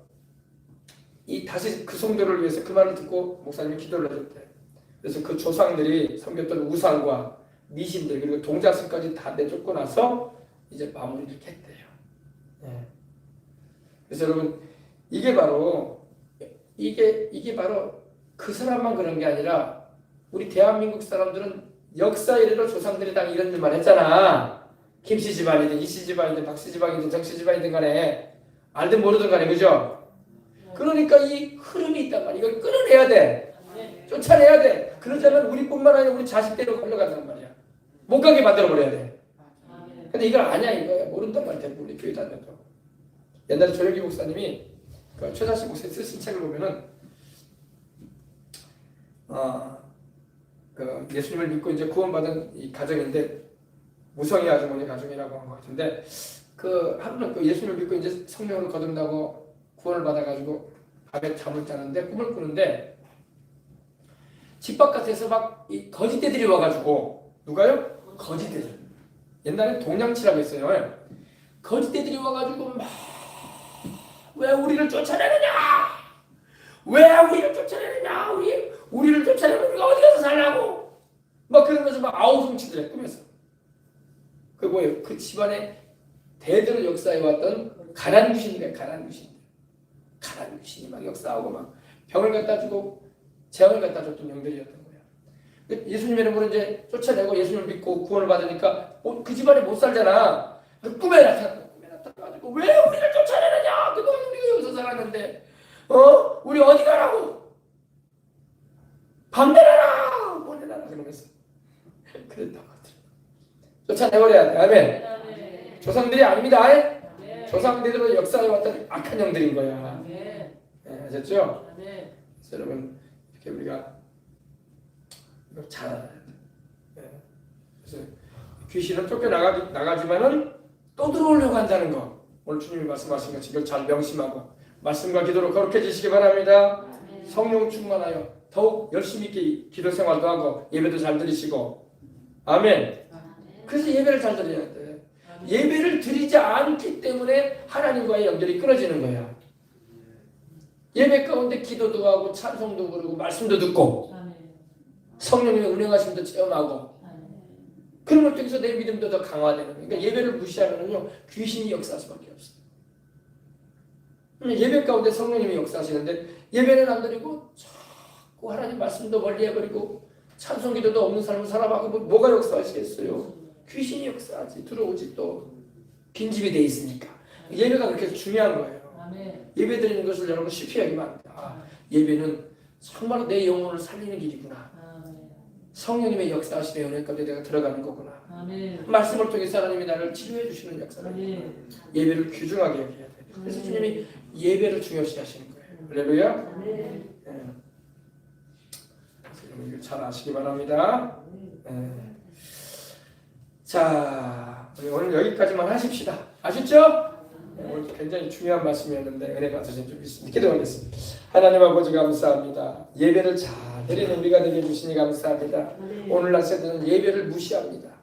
이 다시 그 성도를 위해서 그 말을 듣고 목사님이 기도를 해줬대. 그래서 그 조상들이 섬겼던 우상과 미신들 그리고 동자승까지 다 내쫓고 나서 이제 마무리를 했대요. 예. 그래서 여러분 이게 바로 그 사람만 그런 게 아니라 우리 대한민국 사람들은 역사 이래로 조상들이 다 이런 일만 했잖아. 김씨 집안이든 이씨 집안이든 박씨 집안이든 정씨 집안이든 간에 알든 모르든 간에 그죠? 그러니까 이 흐름이 있단 말이야. 이걸 끊어내야 돼. 쫓아내야 돼. 그러지 않으면 우리뿐만 아니라 우리 자식대로 걸려간단 말이야. 못 가게 만들어버려야 돼. 근데 이걸 아냐 이거야. 모른단 말이야. 우리 교회 다녀도. 옛날에 조영기 목사님이 그 최자식 목사님 쓰신 책을 보면은 그 예수님을 믿고 이제 구원받은 이 가정인데 무성의 아주머니 가정이라고 한 것 같은데 그 하루는 그 예수님을 믿고 이제 성령을 거듭나고 구원을 받아가지고 밤에 잠을 자는데 꿈을 꾸는데 집 바깥에서 막 이 거짓대들이 와가지고 누가요? 거짓대들. 옛날엔 동냥치라고 했어요. 거짓대들이 와가지고 막 왜 우리를 쫓아내느냐? 왜 우리를 쫓아내느냐? 우리를 쫓아내면 우리가 어디 가서 살라고? 막 그러면서 막 아우성치더래 꿈에서. 그 뭐예요? 그 집안에 대대로 역사해왔던 가난 귀신이래. 가난 귀신이 막 역사하고 막 병을 갖다 주고 재앙을 갖다 줬던 영들이었던 거야. 예수님의 이름으로 이제 쫓아내고 예수님을 믿고 구원을 받으니까 그 집안에 못 살잖아. 꿈에 나타나가지고 왜 우리를 쫓아내느냐? 그동안 우리가 여기서 살았는데 우리 어디 가라고? 밥 내놔라! 뭐 내놔라 그러면서 그랬다고 하더라고요. 쫓아내버려야 돼. 아멘. 조상들이 아닙니다. 조상들로 역사해왔던 악한 영들인 거야. 네, 아셨죠? 그래서 여러분 이렇게 우리가 이걸 잘 알아야 돼. 그래서 귀신은 쫓겨나가지만은 또 들어오려고 한다는 거. 오늘 주님이 말씀하신 것이 이걸 잘 명심하고 말씀과 기도로 거룩해지시기 바랍니다. 성령 충만하여 더욱 열심히 있게 기도 생활도 하고 예배도 잘 드리시고 아멘. 그래서 예배를 잘 드려야 돼. 예배를 드리지 않기 때문에 하나님과의 연결이 끊어지는 거야. 예배 가운데 기도도 하고 찬송도 부르고 말씀도 듣고 성령님의 운행하심도 체험하고 그런 걸 통해서 내 믿음도 더 강화되는 거예요. 그러니까 예배를 무시하면요 귀신이 역사할 수밖에 없어요. 예배 가운데 성령님이 역사하시는데 예배는 안 드리고 자꾸 하나님 말씀도 멀리해버리고 찬송기도도 없는 삶을 살아가고 뭐가 역사하시겠어요? 귀신이 역사하지. 들어오지 또 빈집이 돼 있으니까. 예배가 그렇게 중요한 거예요. 예배 드리는 것을 여러분 쉽게 여기면 안 돼. 예배는 정말로 내 영혼을 살리는 길이구나. 성령님의 역사하시는 은혜 가운데 내가 들어가는 거구나. 말씀을 통해서 하나님이 나를 치료해 주시는 역사가 예배를 귀중하게 여겨야 돼. 그래서 주님이 예배를 중요시 하시는 거예요. 할렐루야. 이걸 잘 아시기 바랍니다. 자, 우리 오늘 여기까지만 하십시다. 아셨죠? 오늘 굉장히 중요한 말씀이었는데 은혜 받으신 줄 믿습니다. 기도하겠습니다. 하나님 아버지 감사합니다. 예배를 잘 드리는 우리가 되게 해주시니 감사합니다. 오늘날 세대는 예배를 무시합니다.